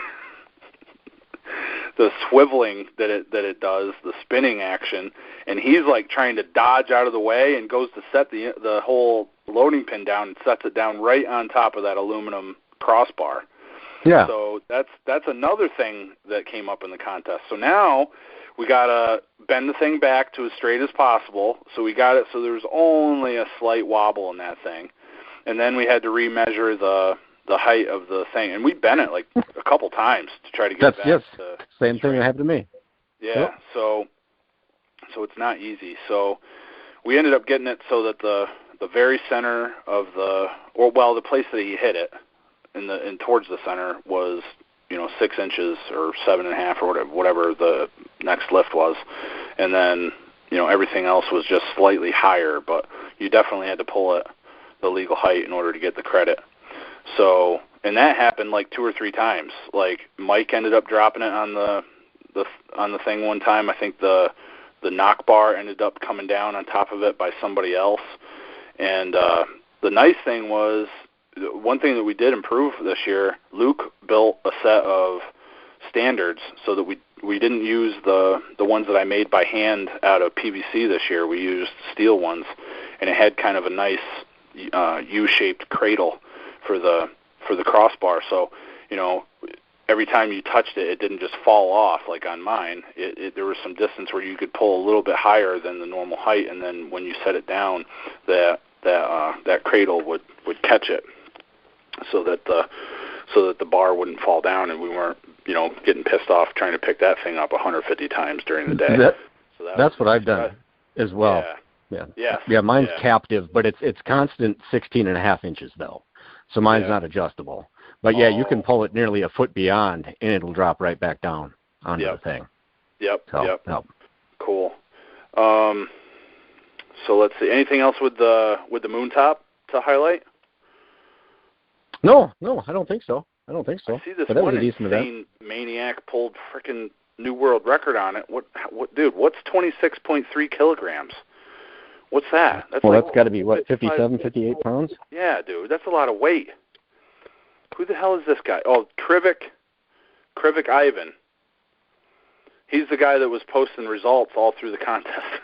[SPEAKER 1] the swiveling that it does, the spinning action, and he's like trying to dodge out of the way and goes to set the whole loading pin down and sets it down right on top of that aluminum crossbar.
[SPEAKER 2] Yeah.
[SPEAKER 1] So that's another thing that came up in the contest. So now we got to bend the thing back to as straight as possible. So we got it so there's only a slight wobble in that thing. And then we had to remeasure the height of the thing. And we bent it like a couple times to try to get it back to
[SPEAKER 2] same thing that happened to me.
[SPEAKER 1] Yeah.
[SPEAKER 2] Yep.
[SPEAKER 1] So it's not easy. So we ended up getting it so that the very center of the place that he hit it in towards the center was 6 inches or 7.5 or whatever the next lift was, and then everything else was just slightly higher, but you definitely had to pull it the legal height in order to get the credit. So, and that happened like 2 or 3 times. Like Mike ended up dropping it on the thing one time. I think the knock bar ended up coming down on top of it by somebody else. And the nice thing was, one thing that we did improve this year, Luke built a set of standards so that we didn't use the ones that I made by hand out of PVC this year. We used steel ones, and it had kind of a nice U-shaped cradle for the crossbar. So, every time you touched it, it didn't just fall off like on mine. There was some distance where you could pull a little bit higher than the normal height, and then when you set it down, that cradle would catch it, so that the bar wouldn't fall down, and we weren't getting pissed off trying to pick that thing up 150 times during the day.
[SPEAKER 2] That's what I've done as well. Yeah. Mine's captive, but it's constant 16.5 inches though, so mine's not adjustable. But you can pull it nearly a foot beyond, and it'll drop right back down onto the thing.
[SPEAKER 1] Yep. Cool. So let's see. Anything else with the moon top to highlight?
[SPEAKER 2] No, I don't think so. I
[SPEAKER 1] see this
[SPEAKER 2] but
[SPEAKER 1] one
[SPEAKER 2] insane
[SPEAKER 1] maniac pulled frickin' new world record on it. What, dude? What's 26.3 kilograms? What's that?
[SPEAKER 2] That's got to be 57, 58 pounds.
[SPEAKER 1] Yeah, dude, that's a lot of weight. Who the hell is this guy? Oh, Krivik Ivan. He's the guy that was posting results all through the contest.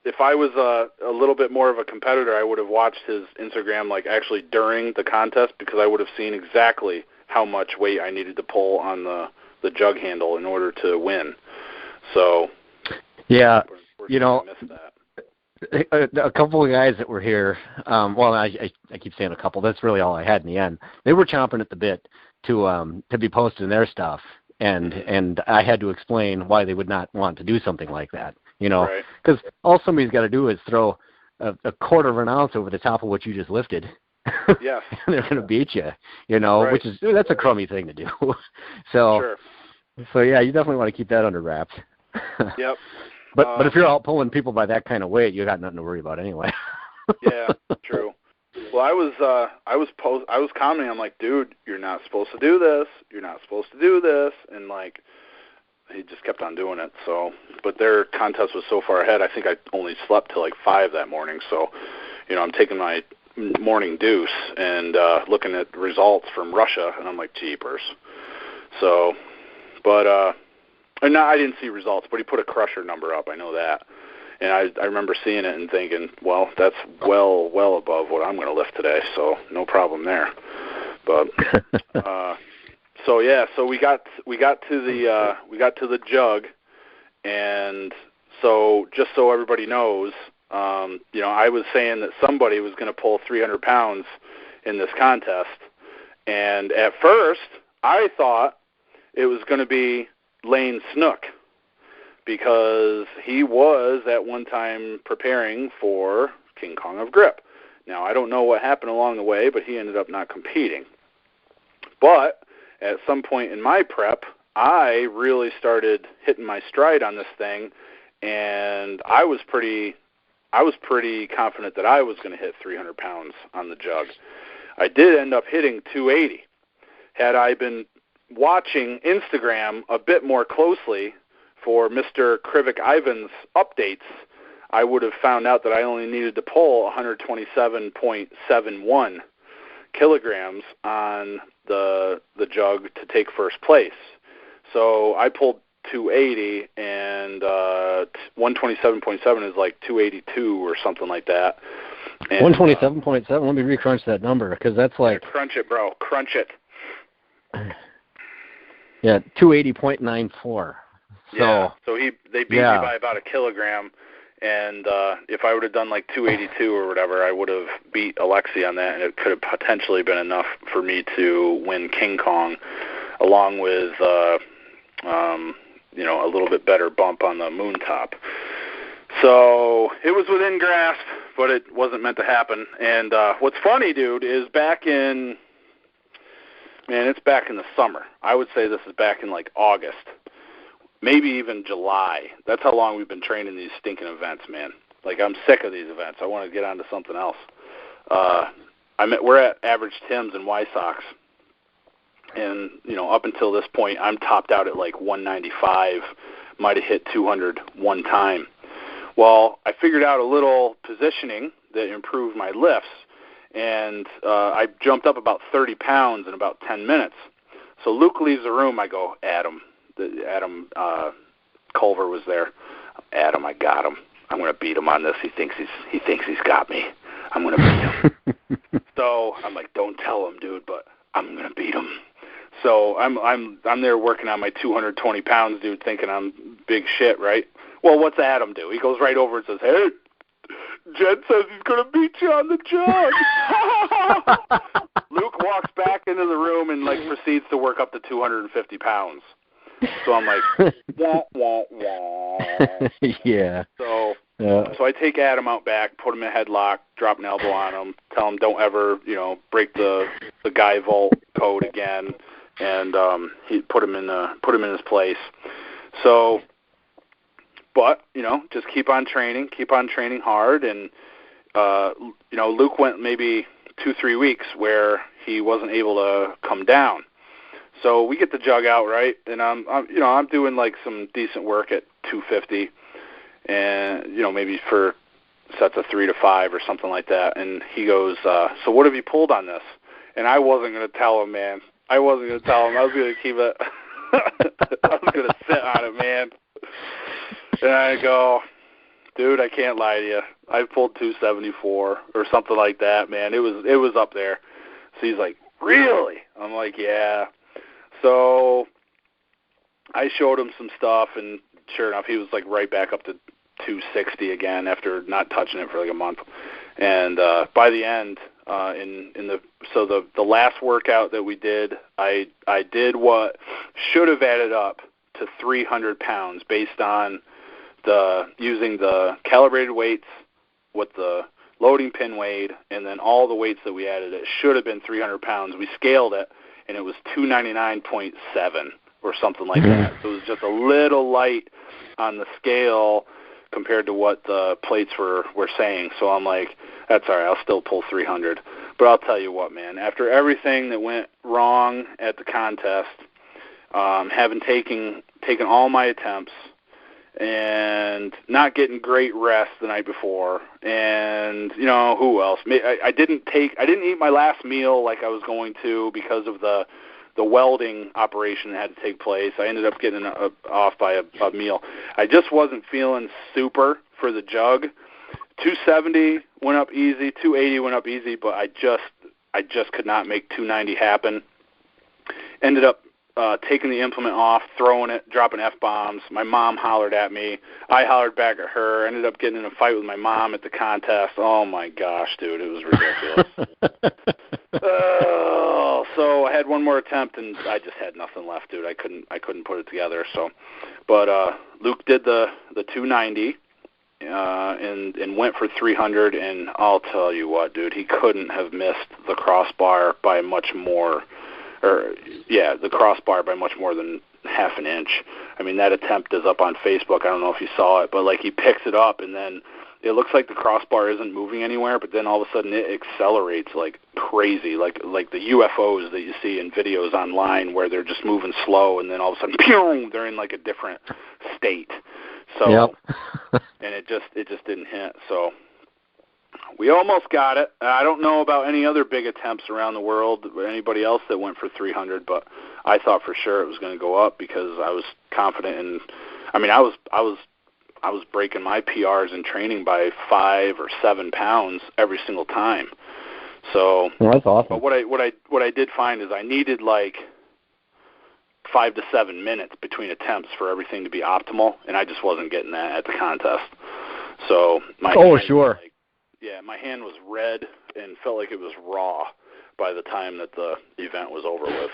[SPEAKER 1] If I was a little bit more of a competitor, I would have watched his Instagram like actually during the contest, because I would have seen exactly how much weight I needed to pull on the jug handle in order to win. So
[SPEAKER 2] yeah,
[SPEAKER 1] missed that.
[SPEAKER 2] A couple of guys that were here, I keep saying a couple, that's really all I had in the end. They were chomping at the bit to be posting their stuff. and I had to explain why they would not want to do something like that, because
[SPEAKER 1] Right.
[SPEAKER 2] all somebody's got to do is throw a quarter of an ounce over the top of what you just lifted.
[SPEAKER 1] Yes.
[SPEAKER 2] And they're going to beat you,
[SPEAKER 1] Right.
[SPEAKER 2] that's a crummy thing to do. So,
[SPEAKER 1] Sure.
[SPEAKER 2] so yeah, you definitely want to keep that under wraps.
[SPEAKER 1] Yep.
[SPEAKER 2] But if you're out pulling people by that kind of weight, you got nothing to worry about anyway.
[SPEAKER 1] Yeah, true. Well, I was commenting. I'm like, dude, you're not supposed to do this. You're not supposed to do this. And like, he just kept on doing it. So, but their contest was so far ahead. I think I only slept till like 5 that morning. So, I'm taking my morning deuce and looking at results from Russia, and I'm like, jeepers. So, but and I didn't see results, but he put a crusher number up. I know that. And I remember seeing it and thinking, well, that's well above what I'm going to lift today, so no problem there. But so we got to the jug, and so just so everybody knows, I was saying that somebody was going to pull 300 pounds in this contest, and at first I thought it was going to be Lane Snook, because he was at one time preparing for King Kong of Grip. Now, I don't know what happened along the way, but he ended up not competing. But at some point in my prep, I really started hitting my stride on this thing, and I was pretty confident that I was going to hit 300 pounds on the jug. I did end up hitting 280. Had I been watching Instagram a bit more closely for Mr. Krivik Ivan's updates, I would have found out that I only needed to pull 127.71 kilograms on the jug to take first place. So I pulled 280, and 127.7 is like 282 or something like that.
[SPEAKER 2] 127.7. Let me recrunch that number, because that's like,
[SPEAKER 1] crunch it, bro. Crunch it.
[SPEAKER 2] Yeah, 280.94.
[SPEAKER 1] Yeah, so they beat me by about a kilogram, and if I would have done like 282 or whatever, I would have beat Alexi on that, and it could have potentially been enough for me to win King Kong, along with a little bit better bump on the moon top. So it was within grasp, but it wasn't meant to happen. And what's funny, dude, is it's back in the summer. I would say this is back in like August. Maybe even July. That's how long we've been training these stinking events, man. Like, I'm sick of these events. I want to get on to something else. We're at Average Tim's in Wysox, and, up until this point, I'm topped out at like 195, might have hit 200 one time. Well, I figured out a little positioning that improved my lifts, and I jumped up about 30 pounds in about 10 minutes. So Luke leaves the room. I go, Adam Culver was there. Adam, I got him. I'm going to beat him on this. He thinks he's got me. I'm going to beat him. So I'm like, don't tell him, dude, but I'm going to beat him. So I'm there working on my 220 pounds, dude, thinking I'm big shit, right? Well, what's Adam do? He goes right over and says, hey, Jed says he's going to beat you on the jug. Luke walks back into the room and proceeds to work up to 250 pounds. So I'm like, wah, wah, wah.
[SPEAKER 2] Yeah.
[SPEAKER 1] So I take Adam out back, put him in a headlock, drop an elbow on him, tell him don't ever, break the guy vault code again, and he put him in his place. So, but just keep on training hard, and Luke went maybe 2-3 weeks where he wasn't able to come down. So we get the jug out, right, and I'm doing like some decent work at 250, and maybe for sets of 3 to 5 or something like that. And he goes, so what have you pulled on this? And I wasn't going to tell him, man. I wasn't going to tell him. I was going to keep it. I was going to sit on it, man. And I go, dude, I can't lie to you. I pulled 274 or something like that, man. It was up there. So he's like, really? I'm like, yeah. So I showed him some stuff, and sure enough, he was like right back up to 260 again after not touching it for like a month. And by the end, The last workout that we did, I did what should have added up to 300 pounds based on using the calibrated weights, what the loading pin weighed, and then all the weights that we added. It should have been 300 pounds. We scaled it, and it was 299.7 or something like that. So it was just a little light on the scale compared to what the plates were saying. So I'm like, that's all right, I'll still pull 300. But I'll tell you what, man, after everything that went wrong at the contest, having taken all my attempts and not getting great rest the night before, and who else? I didn't eat my last meal like I was going to because of the welding operation that had to take place. I ended up getting off by a meal. I just wasn't feeling super for the jug. 270 went up easy, 280 went up easy, but I just could not make 290 happen. Ended up taking the implement off, throwing it, dropping F-bombs. My mom hollered at me. I hollered back at her. Ended up getting in a fight with my mom at the contest. Oh, my gosh, dude, it was ridiculous. So I had one more attempt, and I just had nothing left, dude. I couldn't put it together. So, but Luke did the 290 and went for 300, and I'll tell you what, dude, he couldn't have missed the crossbar by much more. The crossbar by much more than half an inch. I mean, that attempt is up on Facebook. I don't know if you saw it, but like he picks it up and then it looks like the crossbar isn't moving anywhere, but then all of a sudden it accelerates like crazy, like the UFOs that you see in videos online where they're just moving slow and then all of a sudden, pew, they're in like a different state. So,
[SPEAKER 2] yep.
[SPEAKER 1] And it just didn't hit. So we almost got it. I don't know about any other big attempts around the world, anybody else that went for 300, but I thought for sure it was going to go up because I was confident in. I mean, I was breaking my PRs in training by 5 or 7 pounds every single time. So,
[SPEAKER 2] well, that's awesome.
[SPEAKER 1] But what I did find is I needed like 5 to 7 minutes between attempts for everything to be optimal, and I just wasn't getting that at the contest. So my
[SPEAKER 2] sure.
[SPEAKER 1] My hand was red and felt like it was raw by the time that the event was over with.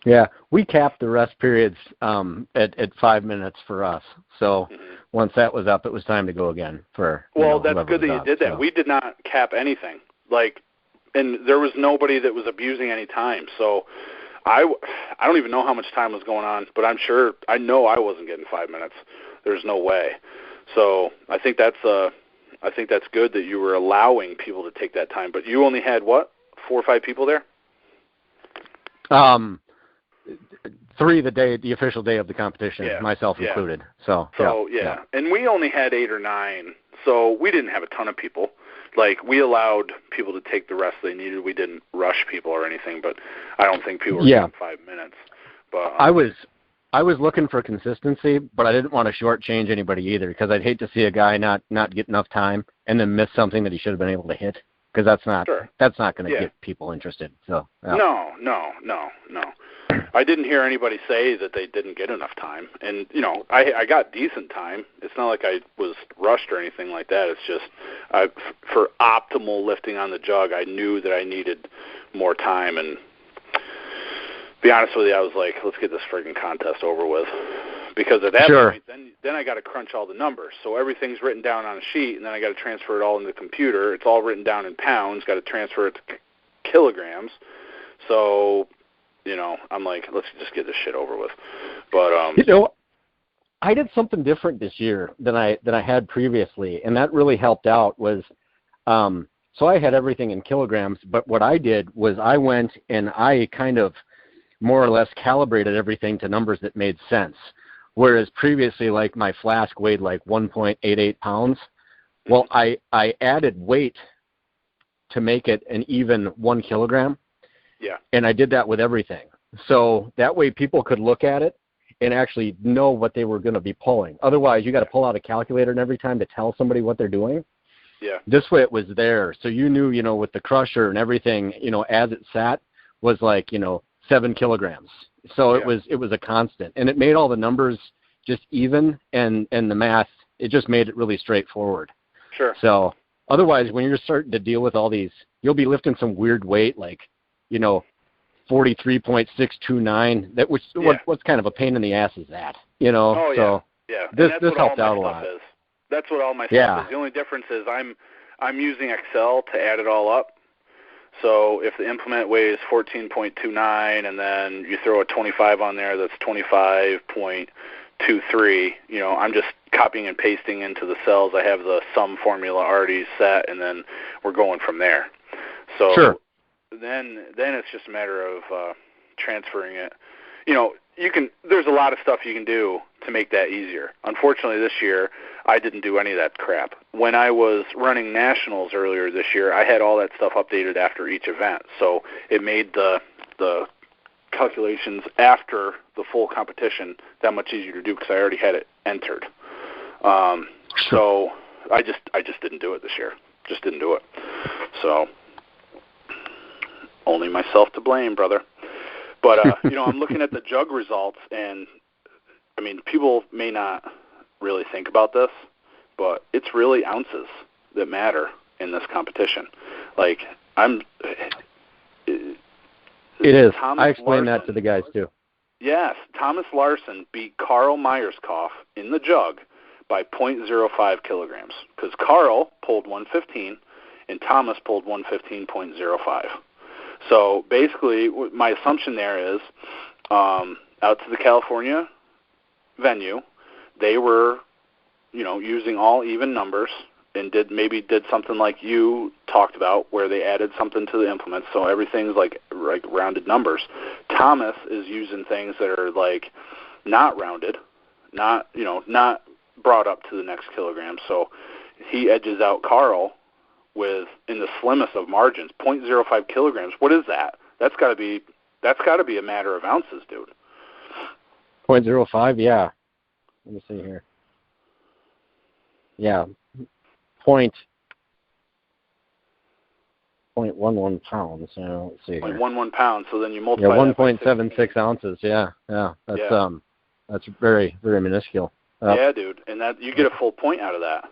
[SPEAKER 2] Yeah, we capped the rest periods at 5 minutes for us. So once that was up, it was time to go again.
[SPEAKER 1] That's good that you did that. So. We did not cap anything. And there was nobody that was abusing any time. So I don't even know how much time was going on, but I know I wasn't getting 5 minutes. There's no way. So I think that's good that you were allowing people to take that time. But you only had, 4 or 5 people there?
[SPEAKER 2] 3 the official day of the competition, myself included. So
[SPEAKER 1] yeah. And we only had 8 or 9, so we didn't have a ton of people. Like, we allowed people to take the rest they needed. We didn't rush people or anything, but I don't think people were getting 5 minutes. But
[SPEAKER 2] I was looking for consistency, but I didn't want to shortchange anybody either because I'd hate to see a guy not get enough time and then miss something that he should have been able to hit because that's not going to get people interested. So
[SPEAKER 1] No. I didn't hear anybody say that they didn't get enough time, and I got decent time. It's not like I was rushed or anything like that. It's just for optimal lifting on the jug, I knew that I needed more time, and to be honest with you, I was like, let's get this friggin' contest over with. Because at that point, then I got to crunch all the numbers. So everything's written down on a sheet, and then I got to transfer it all into the computer. It's all written down in pounds. Got to transfer it to kilograms. So, I'm like, let's just get this shit over with. But
[SPEAKER 2] I did something different this year than I had previously, and that really helped out. Was so I had everything in kilograms, but what I did was I went and I kind of more or less calibrated everything to numbers that made sense. Whereas previously, like, my flask weighed like 1.88 pounds. Well, I added weight to make it an even 1 kilogram.
[SPEAKER 1] Yeah.
[SPEAKER 2] And I did that with everything. So that way people could look at it and actually know what they were going to be pulling. Otherwise, you got to pull out a calculator and every time to tell somebody what they're doing.
[SPEAKER 1] Yeah.
[SPEAKER 2] This way it was there. So you knew, with the crusher and everything, as it sat was like, 7 kilograms. So it was a constant, and it made all the numbers just even, and the math, it just made it really straightforward.
[SPEAKER 1] Sure.
[SPEAKER 2] So Otherwise, when you're starting to deal with all these, you'll be lifting some weird weight, like, 43.629. What's kind of a pain in the ass is that?
[SPEAKER 1] Oh,
[SPEAKER 2] so
[SPEAKER 1] yeah.
[SPEAKER 2] This helped out a lot.
[SPEAKER 1] That's what all my stuff is. The only difference is I'm using Excel to add it all up. So if the implement weighs 14.29 and then you throw a 25 on there, that's 25.23. I'm just copying and pasting into the cells. I have the sum formula already set, and then we're going from there. So
[SPEAKER 2] sure.
[SPEAKER 1] Then it's just a matter of transferring it. There's a lot of stuff you can do to make that easier. Unfortunately, this year, I didn't do any of that crap. When I was running nationals earlier this year, I had all that stuff updated after each event. So it made the calculations after the full competition that much easier to do because I already had it entered. So I just didn't do it this year. Just didn't do it. So only myself to blame, brother. But, I'm looking at the jug results, and, people may not really think about this, but it's really ounces that matter in this competition. Like, it is.
[SPEAKER 2] I explain that to the guys, too.
[SPEAKER 1] Yes. Thomas Larson beat Carl Myerscough in the jug by 0.05 kilograms, because Carl pulled 115 and Thomas pulled 115.05. So basically, my assumption there is, out to the California venue, they were, using all even numbers and did something like you talked about, where they added something to the implements, so everything's like rounded numbers. Thomas is using things that are like not rounded, not brought up to the next kilogram. So he edges out Carl in the slimmest of margins, 0.05 kilograms. What is that? That's got to be a matter of ounces, dude.
[SPEAKER 2] 0.05, yeah. Let me see here. Yeah, 0.11 pounds. So let's see here.
[SPEAKER 1] 0.11 pounds. So then you multiply.
[SPEAKER 2] Yeah, 1.76 ounces. Yeah. That's very, very minuscule.
[SPEAKER 1] Yeah, dude, and that you get a full point out of that.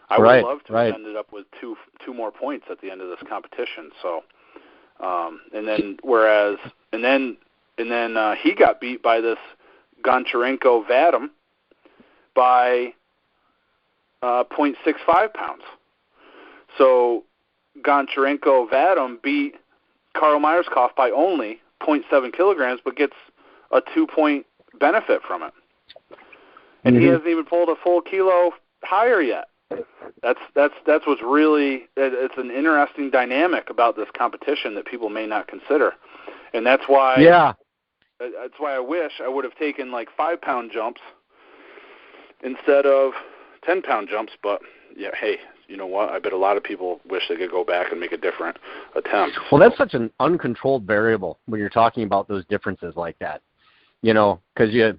[SPEAKER 1] I would love to have ended up with two more points at the end of this competition. So, and then he got beat by this Goncharenko Vadim by 0.65 pounds. So Goncharenko Vadim beat Carl Myerscough by only 0.7 kilograms, but gets a 2-point benefit from it. And he hasn't even pulled a full kilo higher yet. That's what's really, it's an interesting dynamic about this competition that people may not consider. And that's why I wish I would have taken like 5-pound jumps instead of 10-pound jumps. But yeah, hey, you know what? I bet a lot of people wish they could go back and make a different attempt.
[SPEAKER 2] Well, that's such an uncontrolled variable when you're talking about those differences like that. Because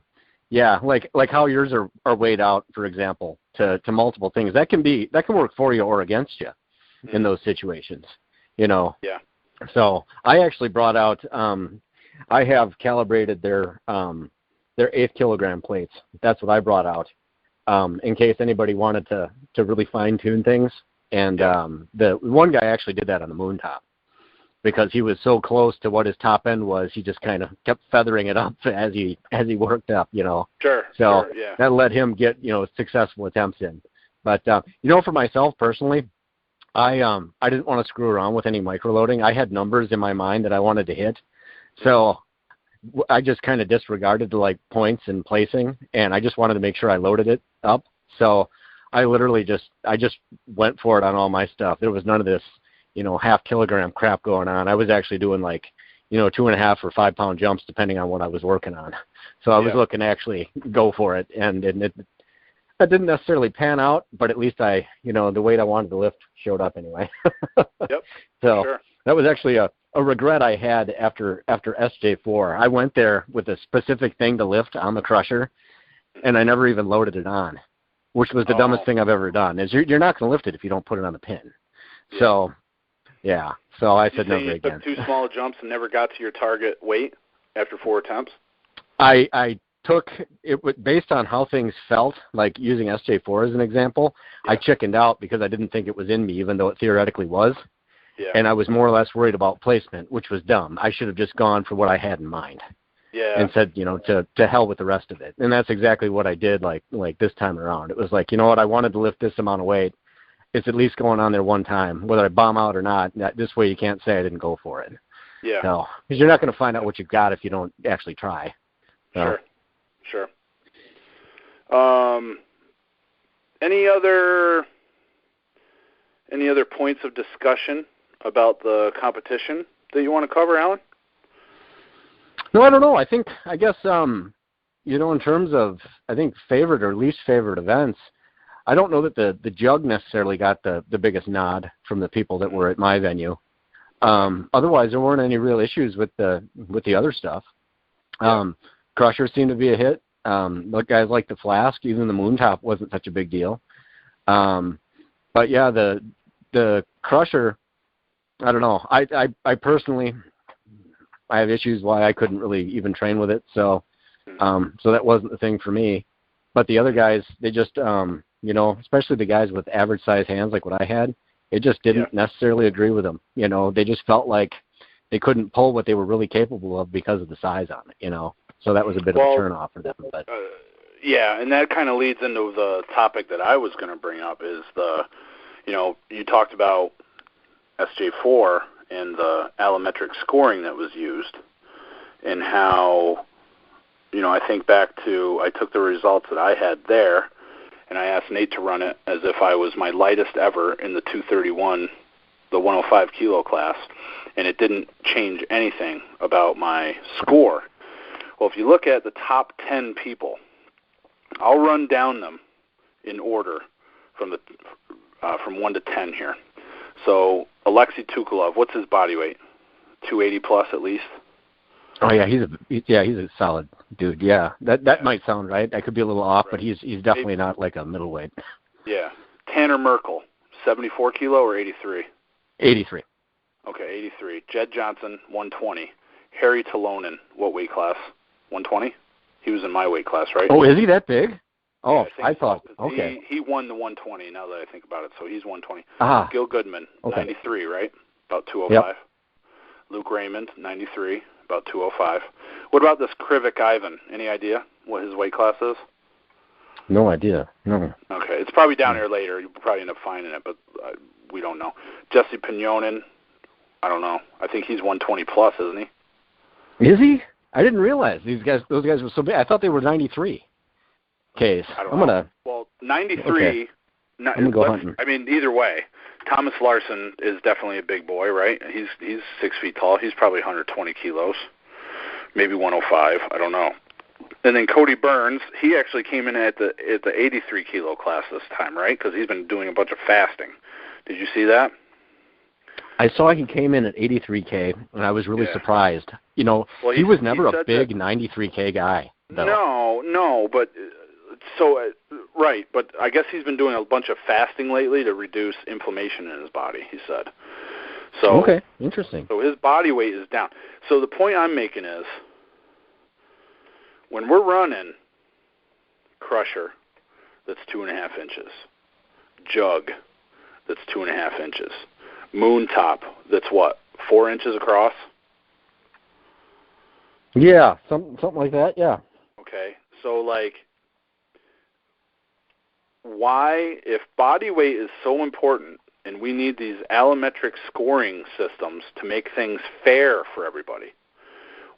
[SPEAKER 2] like how yours are weighed out, for example, to multiple things. That can work for you or against you in those situations. Yeah. So I actually brought out. I have calibrated their 8-kilogram plates. That's what I brought out in case anybody wanted to really fine tune things. And the one guy actually did that on the moon top, because he was so close to what his top end was, he just kind of kept feathering it up as he worked up,
[SPEAKER 1] Sure.
[SPEAKER 2] So
[SPEAKER 1] sure, yeah.
[SPEAKER 2] that let him get, successful attempts in. But, for myself personally, I didn't want to screw around with any microloading. I had numbers in my mind that I wanted to hit. So I just kind of disregarded the points and placing, and I just wanted to make sure I loaded it up. So I literally just went for it on all my stuff. There was none of this, half kilogram crap going on. I was actually doing 2.5 or 5 pound jumps depending on what I was working on. So I was looking to actually go for it, and it didn't necessarily pan out, but at least the weight I wanted to lift showed up anyway.
[SPEAKER 1] Yep.
[SPEAKER 2] So
[SPEAKER 1] sure.
[SPEAKER 2] That was actually a regret I had after SJ4. I went there with a specific thing to lift on the crusher, and I never even loaded it on, which was the dumbest thing I've ever done. Is you're not going to lift it if you don't put it on the pin.
[SPEAKER 1] Yeah.
[SPEAKER 2] So, yeah. So I said never again.
[SPEAKER 1] You took 2 small jumps and never got to your target weight after 4 attempts?
[SPEAKER 2] I took it based on how things felt, like using SJ4 as an example. Yeah. I chickened out because I didn't think it was in me, even though it theoretically was.
[SPEAKER 1] Yeah.
[SPEAKER 2] And I was more or less worried about placement, which was dumb. I should have just gone for what I had in mind.
[SPEAKER 1] Yeah.
[SPEAKER 2] And said, to hell with the rest of it. And that's exactly what I did like this time around. It was like, you know what, I wanted to lift this amount of weight. It's at least going on there one time, whether I bomb out or not. This way you can't say I didn't go for it.
[SPEAKER 1] Yeah.
[SPEAKER 2] No, because you're not going to find out what you've got if you don't actually try. So.
[SPEAKER 1] Sure. Any other points of discussion about the competition that you want to cover, Alan?
[SPEAKER 2] No, I don't know. I guess, in terms of, I think, favorite or least favorite events, I don't know that the jug necessarily got the biggest nod from the people that were at my venue. Otherwise, there weren't any real issues with the other stuff. Crusher seemed to be a hit. Look, guys like the Flask, even the Moontop wasn't such a big deal. But yeah, the Crusher, I don't know. I personally, I have issues why I couldn't really even train with it. So that wasn't the thing for me. But the other guys, they just, especially the guys with average size hands like what I had, it just didn't necessarily agree with them. They just felt like they couldn't pull what they were really capable of because of the size on it, So that was a bit of a turn-off for them. But
[SPEAKER 1] and that kind of leads into the topic that I was going to bring up is you talked about SJ4 and the allometric scoring that was used and how, I think back to I took the results that I had there and I asked Nate to run it as if I was my lightest ever in the 231, the 105 kilo class, and it didn't change anything about my score. Well, if you look at the top 10 people, I'll run down them in order from 1 to 10 here. So Alexei Tukulov, what's his body weight? 280 plus at least.
[SPEAKER 2] Oh yeah, he's a solid dude. Yeah, that might sound right. I could be a little off, but he's definitely not like a middleweight.
[SPEAKER 1] Yeah. Tanner Merkel, 74 kilo or 83?
[SPEAKER 2] 83.
[SPEAKER 1] Okay, 83. Jedd Johnson, 120. Harry Talonen, what weight class? 120? He was in my weight class, right?
[SPEAKER 2] Oh, is he that big? Oh,
[SPEAKER 1] yeah,
[SPEAKER 2] I thought. Okay.
[SPEAKER 1] He won the 120 now that I think about it, so he's 120.
[SPEAKER 2] Ah.
[SPEAKER 1] Gil Goodman,
[SPEAKER 2] okay.
[SPEAKER 1] 93, right? About 205.
[SPEAKER 2] Yep.
[SPEAKER 1] Luke Raymond, 93, about 205. What about this Krivik Ivan? Any idea what his weight class is?
[SPEAKER 2] No idea. No.
[SPEAKER 1] Okay, it's probably down here later. You'll probably end up finding it, but we don't know. Jesse Pignonin, I don't know. I think he's 120 plus, isn't he?
[SPEAKER 2] Is he? I didn't realize those guys were so big. I thought they were 93 Ks.
[SPEAKER 1] Well, 93.
[SPEAKER 2] Okay. I'm gonna go hunting.
[SPEAKER 1] I mean, either way, Thomas Larson is definitely a big boy, right? He's 6 feet tall. He's probably 120 kilos, maybe 105. I don't know. And then Cody Burns, he actually came in at the 83 kilo class this time, right? Because he's been doing a bunch of fasting. Did you see that?
[SPEAKER 2] I saw he came in at 83K, and I was really surprised. He was never a big 93K guy, though.
[SPEAKER 1] No, but right. But I guess he's been doing a bunch of fasting lately to reduce inflammation in his body, he said. So
[SPEAKER 2] okay, interesting.
[SPEAKER 1] So his body weight is down. So the point I'm making is when we're running Crusher, that's 2.5 inches, Jug, that's 2.5 inches, Moontop, that's what, 4 inches across?
[SPEAKER 2] Yeah, something like that, yeah.
[SPEAKER 1] Okay, so why, if body weight is so important and we need these allometric scoring systems to make things fair for everybody,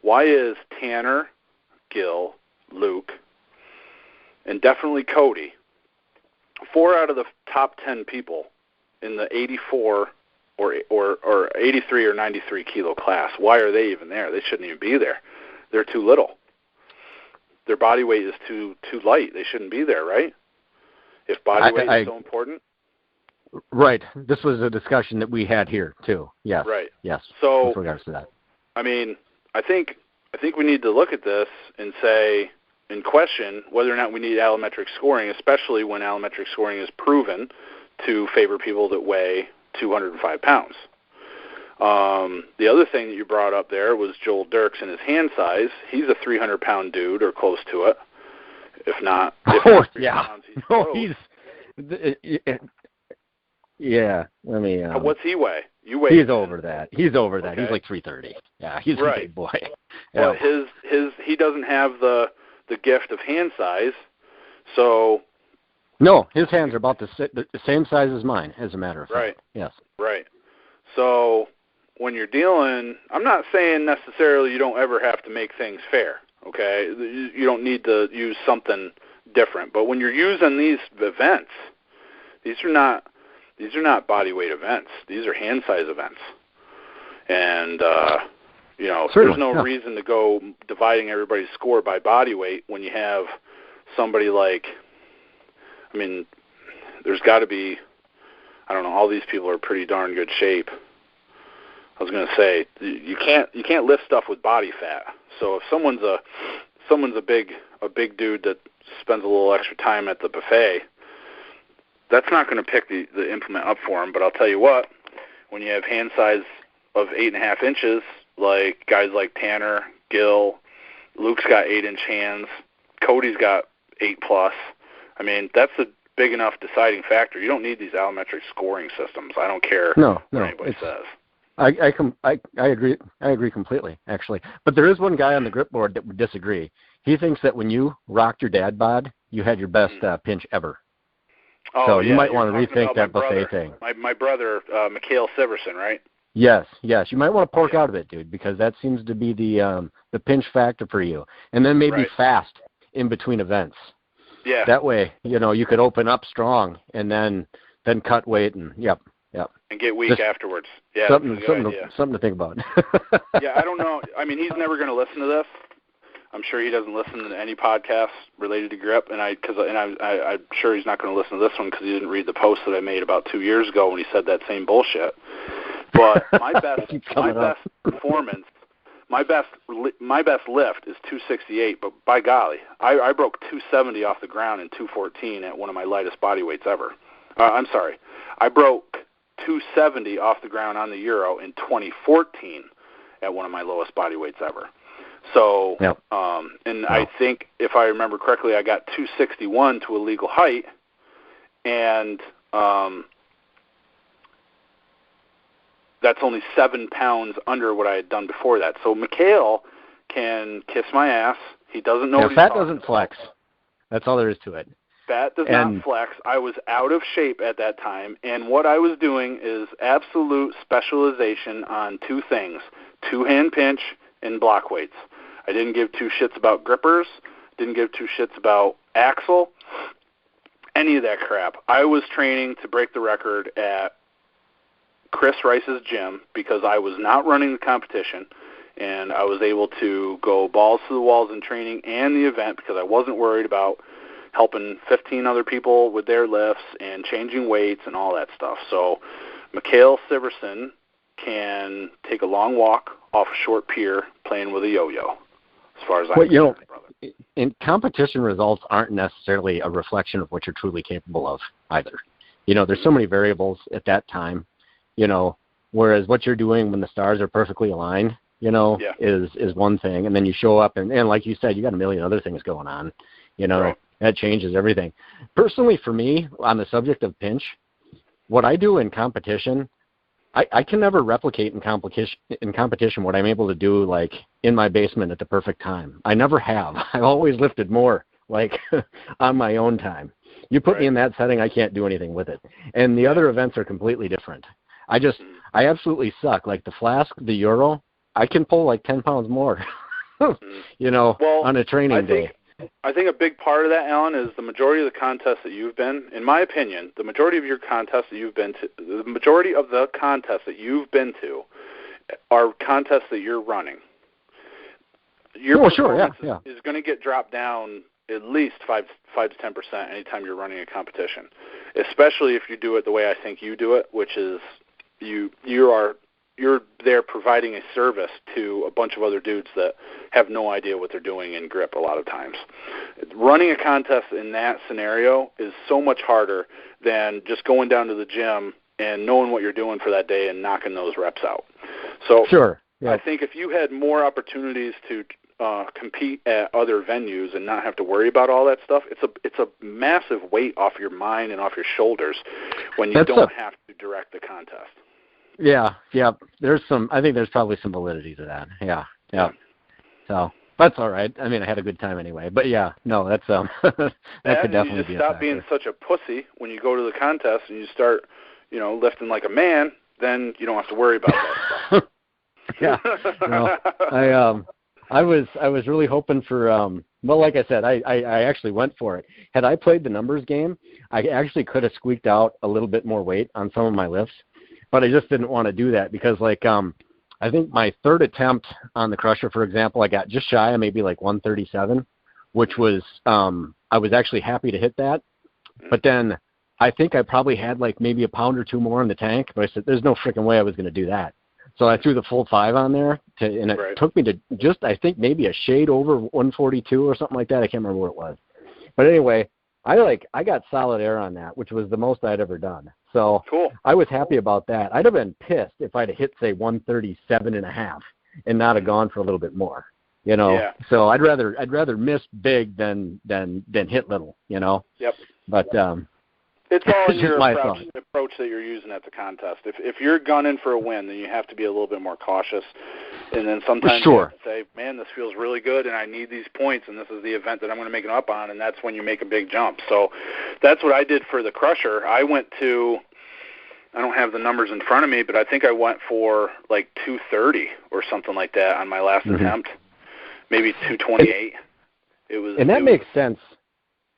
[SPEAKER 1] why is Tanner, Gil, Luke, and definitely Cody, 4 out of the top 10 people in the 84 or 83 or 93 kilo class, why are they even there? They shouldn't even be there. They're too little. Their body weight is too light. They shouldn't be there, right? If body weight is so important.
[SPEAKER 2] Right. This was a discussion that we had here too. Yes.
[SPEAKER 1] Right.
[SPEAKER 2] Yes.
[SPEAKER 1] So
[SPEAKER 2] with regards to that.
[SPEAKER 1] I mean, I think we need to look at this and say, and question whether or not we need allometric scoring, especially when allometric scoring is proven to favor people that weigh 205 pounds. The other thing that you brought up there was Joel Dirks and his hand size. He's a 300-pound dude or close to it. If not,
[SPEAKER 2] yeah.
[SPEAKER 1] Pounds,
[SPEAKER 2] Let me.
[SPEAKER 1] What's he weigh? You weigh?
[SPEAKER 2] He's over that. He's over that.
[SPEAKER 1] Okay.
[SPEAKER 2] He's like 330. Yeah, he's a big boy.
[SPEAKER 1] Yeah. Well, he doesn't have the gift of hand size, so.
[SPEAKER 2] No, his hands are about the same size as mine, as a matter of fact.
[SPEAKER 1] Right.
[SPEAKER 2] Yes.
[SPEAKER 1] Right. So when you're dealing, I'm not saying necessarily you don't ever have to make things fair. Okay, you don't need to use something different. But when you're using these events, these are not body weight events. These are hand size events. And there's no reason to go dividing everybody's score by body weight when you have somebody like, I mean, there's got to be, I don't know, all these people are in pretty darn good shape. I was going to say you can't lift stuff with body fat. So if someone's a big dude that spends a little extra time at the buffet, that's not going to pick the implement up for him. But I'll tell you what, when you have hand size of 8.5 inches, like guys like Tanner, Gil, Luke's got 8-inch hands, Cody's got 8+. I mean, that's a big enough deciding factor. You don't need these allometric scoring systems. I don't care what anybody says.
[SPEAKER 2] I agree. I agree completely, actually. But there is one guy on the grip board that would disagree. He thinks that when you rocked your dad bod, you had your best pinch ever.
[SPEAKER 1] Oh,
[SPEAKER 2] so you might want to rethink that buffet thing.
[SPEAKER 1] My brother, Mikhail Siverson, right?
[SPEAKER 2] Yes. You might want to pork out of it, dude, because that seems to be the pinch factor for you. And then maybe fast in between events.
[SPEAKER 1] Yeah.
[SPEAKER 2] That way, you could open up strong and then cut weight and Yep.
[SPEAKER 1] And get weak afterwards. Yeah.
[SPEAKER 2] Something to think about.
[SPEAKER 1] Yeah, I don't know. I mean, he's never going to listen to this. I'm sure he doesn't listen to any podcasts related to grip, and I'm sure he's not going to listen to this one because he didn't read the post that I made about 2 years ago when he said that same bullshit. But my best performance, my best lift is 268. But by golly, I broke 270 off the ground in 214 at one of my lightest body weights ever. I'm sorry, I broke 270 off the ground on the Euro in 2014 at one of my lowest body weights ever. So, I think if I remember correctly, I got 261 to a legal height, and that's only 7 pounds under what I had done before that. So Mikhail can kiss my ass. He doesn't know what he's talking about. Fat doesn't
[SPEAKER 2] flex. That's all there is to it.
[SPEAKER 1] Fat does not flex. I was out of shape at that time, and what I was doing is absolute specialization on two things, two-hand pinch and block weights. I didn't give two shits about grippers, didn't give two shits about axle, any of that crap. I was training to break the record at Chris Rice's gym because I was not running the competition, and I was able to go balls to the walls in training and the event because I wasn't worried about helping 15 other people with their lifts and changing weights and all that stuff. So Mikhail Siverson can take a long walk off a short pier playing with a yo-yo, as far as I'm concerned, brother.
[SPEAKER 2] In competition results aren't necessarily a reflection of what you're truly capable of either. There's so many variables at that time, whereas what you're doing when the stars are perfectly aligned, is one thing. And then you show up and like you said, you got a million other things going on,
[SPEAKER 1] Right.
[SPEAKER 2] That changes everything. Personally, for me, on the subject of pinch, what I do in competition, I can never replicate in competition what I'm able to do, like, in my basement at the perfect time. I never have. I've always lifted more, like, on my own time. You put me in that setting, I can't do anything with it. And the other events are completely different. I absolutely suck. Like the Flask, the Euro, I can pull like 10 pounds more, on a training day.
[SPEAKER 1] I think a big part of that, Alan, is the majority of the contests that you've been, in my opinion, the majority of your contests that you've been to, the majority of the contests that you've been to are contests that you're running. Your performance is going to get dropped down at least 5 to 10% anytime you're running a competition, especially if you do it the way I think you do it, which is you're there providing a service to a bunch of other dudes that have no idea what they're doing in grip a lot of times. Running a contest in that scenario is so much harder than just going down to the gym and knowing what you're doing for that day and knocking those reps out. So
[SPEAKER 2] sure. Yeah.
[SPEAKER 1] I think if you had more opportunities to compete at other venues and not have to worry about all that stuff, it's a massive weight off your mind and off your shoulders when you don't have to direct the contest.
[SPEAKER 2] Yeah. I think there's probably some validity to that. Yeah. So that's all right. I mean, I had a good time anyway. But yeah, no, that's that could definitely be a factor.
[SPEAKER 1] You just stop being such a pussy when you go to the contest and you start, lifting like a man. Then you don't have to worry about that stuff.
[SPEAKER 2] Yeah. No, I was really hoping for well, like I said, I actually went for it. Had I played the numbers game, I actually could have squeaked out a little bit more weight on some of my lifts, but I just didn't want to do that because I think my third attempt on the crusher, for example, I got just shy of maybe like 137, which was I was actually happy to hit that. But then I think I probably had like maybe a pound or two more in the tank, but I said there's no freaking way I was going to do that. So I threw the full 5 on there, and it took me to just, I think, maybe a shade over 142 or something like that. I can't remember what it was. But anyway, I got solid air on that, which was the most I'd ever done. So
[SPEAKER 1] cool.
[SPEAKER 2] I was happy about that. I'd have been pissed if I'd have hit, say, 137.5 and not have gone for a little bit more,
[SPEAKER 1] Yeah.
[SPEAKER 2] So I'd rather miss big than hit little,
[SPEAKER 1] Yep.
[SPEAKER 2] But
[SPEAKER 1] it's all in your
[SPEAKER 2] my
[SPEAKER 1] approach that you're using at the contest. If you're gunning for a win, then you have to be a little bit more cautious. And then sometimes you have to say, man, this feels really good, and I need these points, and this is the event that I'm going to make it up on, and that's when you make a big jump. So that's what I did for the crusher. I don't have the numbers in front of me, but I think I went for like 230 or something like that on my last attempt, maybe 228.
[SPEAKER 2] That makes sense.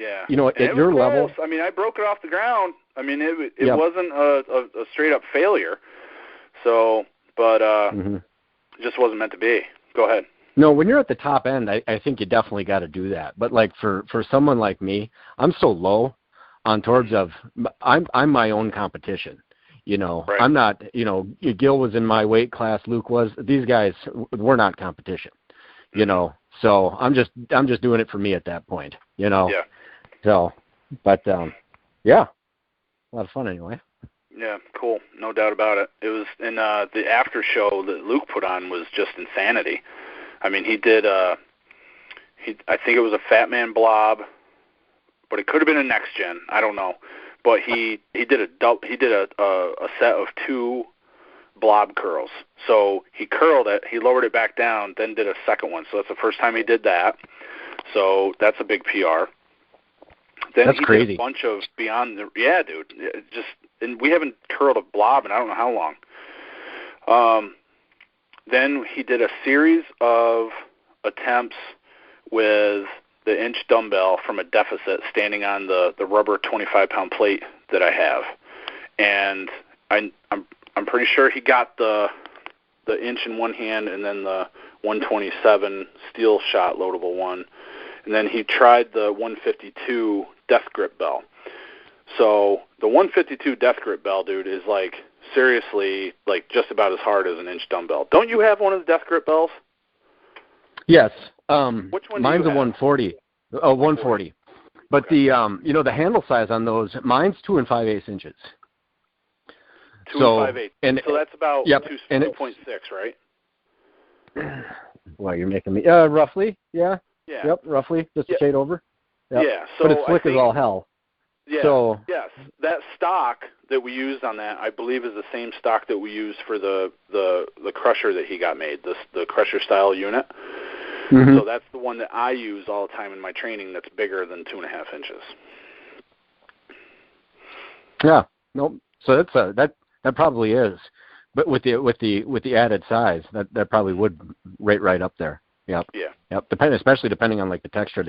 [SPEAKER 1] Yeah.
[SPEAKER 2] At your level.
[SPEAKER 1] I mean, I broke it off the ground. I mean, it wasn't a straight-up failure. So, but it just wasn't meant to be. Go ahead.
[SPEAKER 2] No, when you're at the top end, I think you definitely got to do that. But like for someone like me, I'm so low on terms of I'm my own competition.
[SPEAKER 1] Right.
[SPEAKER 2] I'm not. Gil was in my weight class. Luke was. These guys were not competition. So I'm just doing it for me at that point.
[SPEAKER 1] Yeah.
[SPEAKER 2] So, but yeah, a lot of fun anyway.
[SPEAKER 1] Yeah, cool. No doubt about it. It was, and the after show that Luke put on was just insanity. I mean, he did. I think it was a Fat Man blob, but it could have been a next gen. I don't know. But he did a set of 2 blob curls. So he curled it, he lowered it back down, then did a second one. So that's the first time he did that. So that's a big PR. Then
[SPEAKER 2] that's crazy.
[SPEAKER 1] Did a bunch of yeah, dude. And we haven't curled a blob in I don't know how long. Then he did a series of attempts with the inch dumbbell from a deficit, standing on the rubber 25-pound plate that I have, and I'm pretty sure he got the inch in one hand and then the 127 steel shot loadable one. And then he tried the 152 death grip bell. So the 152 death grip bell, dude, is like seriously like just about as hard as an inch dumbbell. Don't you have one of the death grip bells?
[SPEAKER 2] Yes.
[SPEAKER 1] Which one?
[SPEAKER 2] Mine's
[SPEAKER 1] do you
[SPEAKER 2] a 140. Oh, 140. But
[SPEAKER 1] okay.
[SPEAKER 2] The handle size on those, mine's 2 5/8 inches.
[SPEAKER 1] 2 5/8. And so that's about 2.6, right?
[SPEAKER 2] Well, you're making me roughly, yeah.
[SPEAKER 1] Yeah.
[SPEAKER 2] Yep, roughly, just a shade over. Yep.
[SPEAKER 1] Yeah. So
[SPEAKER 2] but it's slick as all hell.
[SPEAKER 1] Yeah.
[SPEAKER 2] So,
[SPEAKER 1] yes, that stock that we used on that, I believe, is the same stock that we used for the crusher that he got made, the crusher style unit. Mm-hmm. So that's the one that I use all the time in my training. That's bigger than 2.5 inches.
[SPEAKER 2] Yeah. Nope. So that's that probably is, but with the added size, that probably would rate right up there. Yep.
[SPEAKER 1] Yeah.
[SPEAKER 2] Yep. Especially depending on like the texture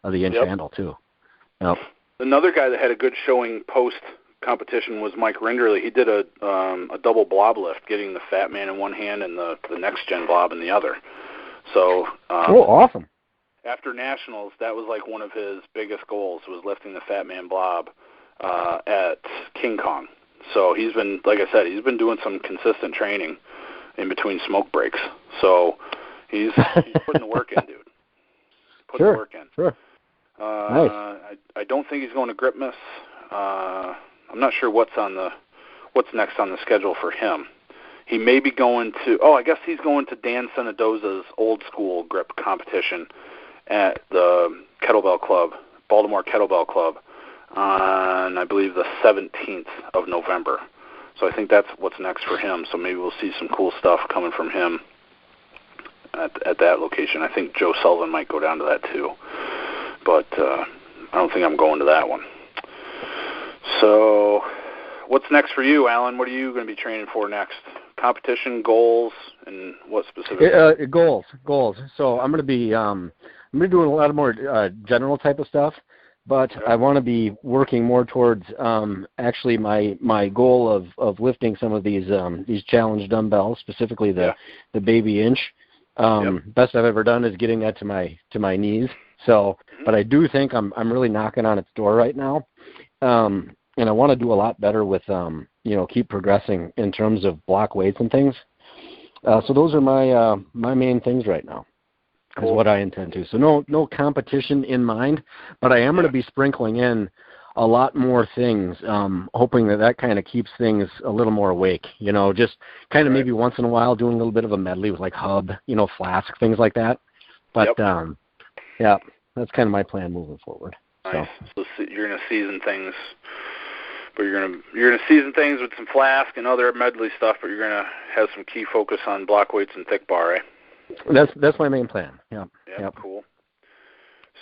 [SPEAKER 2] of the inch handle too. Yep.
[SPEAKER 1] Another guy that had a good showing post competition was Mike Rinderly. He did a double blob lift, getting the Fat Man in one hand and the next gen blob in the other. So.
[SPEAKER 2] Awesome.
[SPEAKER 1] After nationals, that was like one of his biggest goals, was lifting the Fat Man blob at King Kong. So he's been, like I said, he's been doing some consistent training in between smoke breaks. So he's putting the work in, dude. Putting the work in.
[SPEAKER 2] Sure.
[SPEAKER 1] Nice. I don't think he's going to Grip Miss. I'm not sure what's next on the schedule for him. He may be going to, I guess he's going to Dan Senadoza's old school grip competition at the Kettlebell Club, Baltimore Kettlebell Club, on, I believe, the 17th of November. So I think that's what's next for him. So maybe we'll see some cool stuff coming from him at that location. I think Joe Sullivan might go down to that too. But I don't think I'm going to that one. So what's next for you, Alan? What are you going to be training for next? Competition, goals, and what specifically?
[SPEAKER 2] Goals. So I'm going to be doing a lot of more general type of stuff, but I want to be working more towards actually my goal of lifting some of these challenge dumbbells, specifically the baby inch. Best I've ever done is getting that to my knees. So, but I do think I'm really knocking on its door right now. And I want to do a lot better with, keep progressing in terms of block weights and things. So those are my main things right now. Cool. Is what I intend to. So no competition in mind, but I am going to be sprinkling in a lot more things, hoping that kind of keeps things a little more awake. Just kind of maybe once in a while doing a little bit of a medley with like hub, flask, things like that. But that's kind of my plan moving forward.
[SPEAKER 1] Nice. So you're going to season things. But you're gonna season things with some flask and other medley stuff, but you're gonna have some key focus on block weights and thick bar, eh?
[SPEAKER 2] That's my main plan. Yeah.
[SPEAKER 1] Yep. Cool.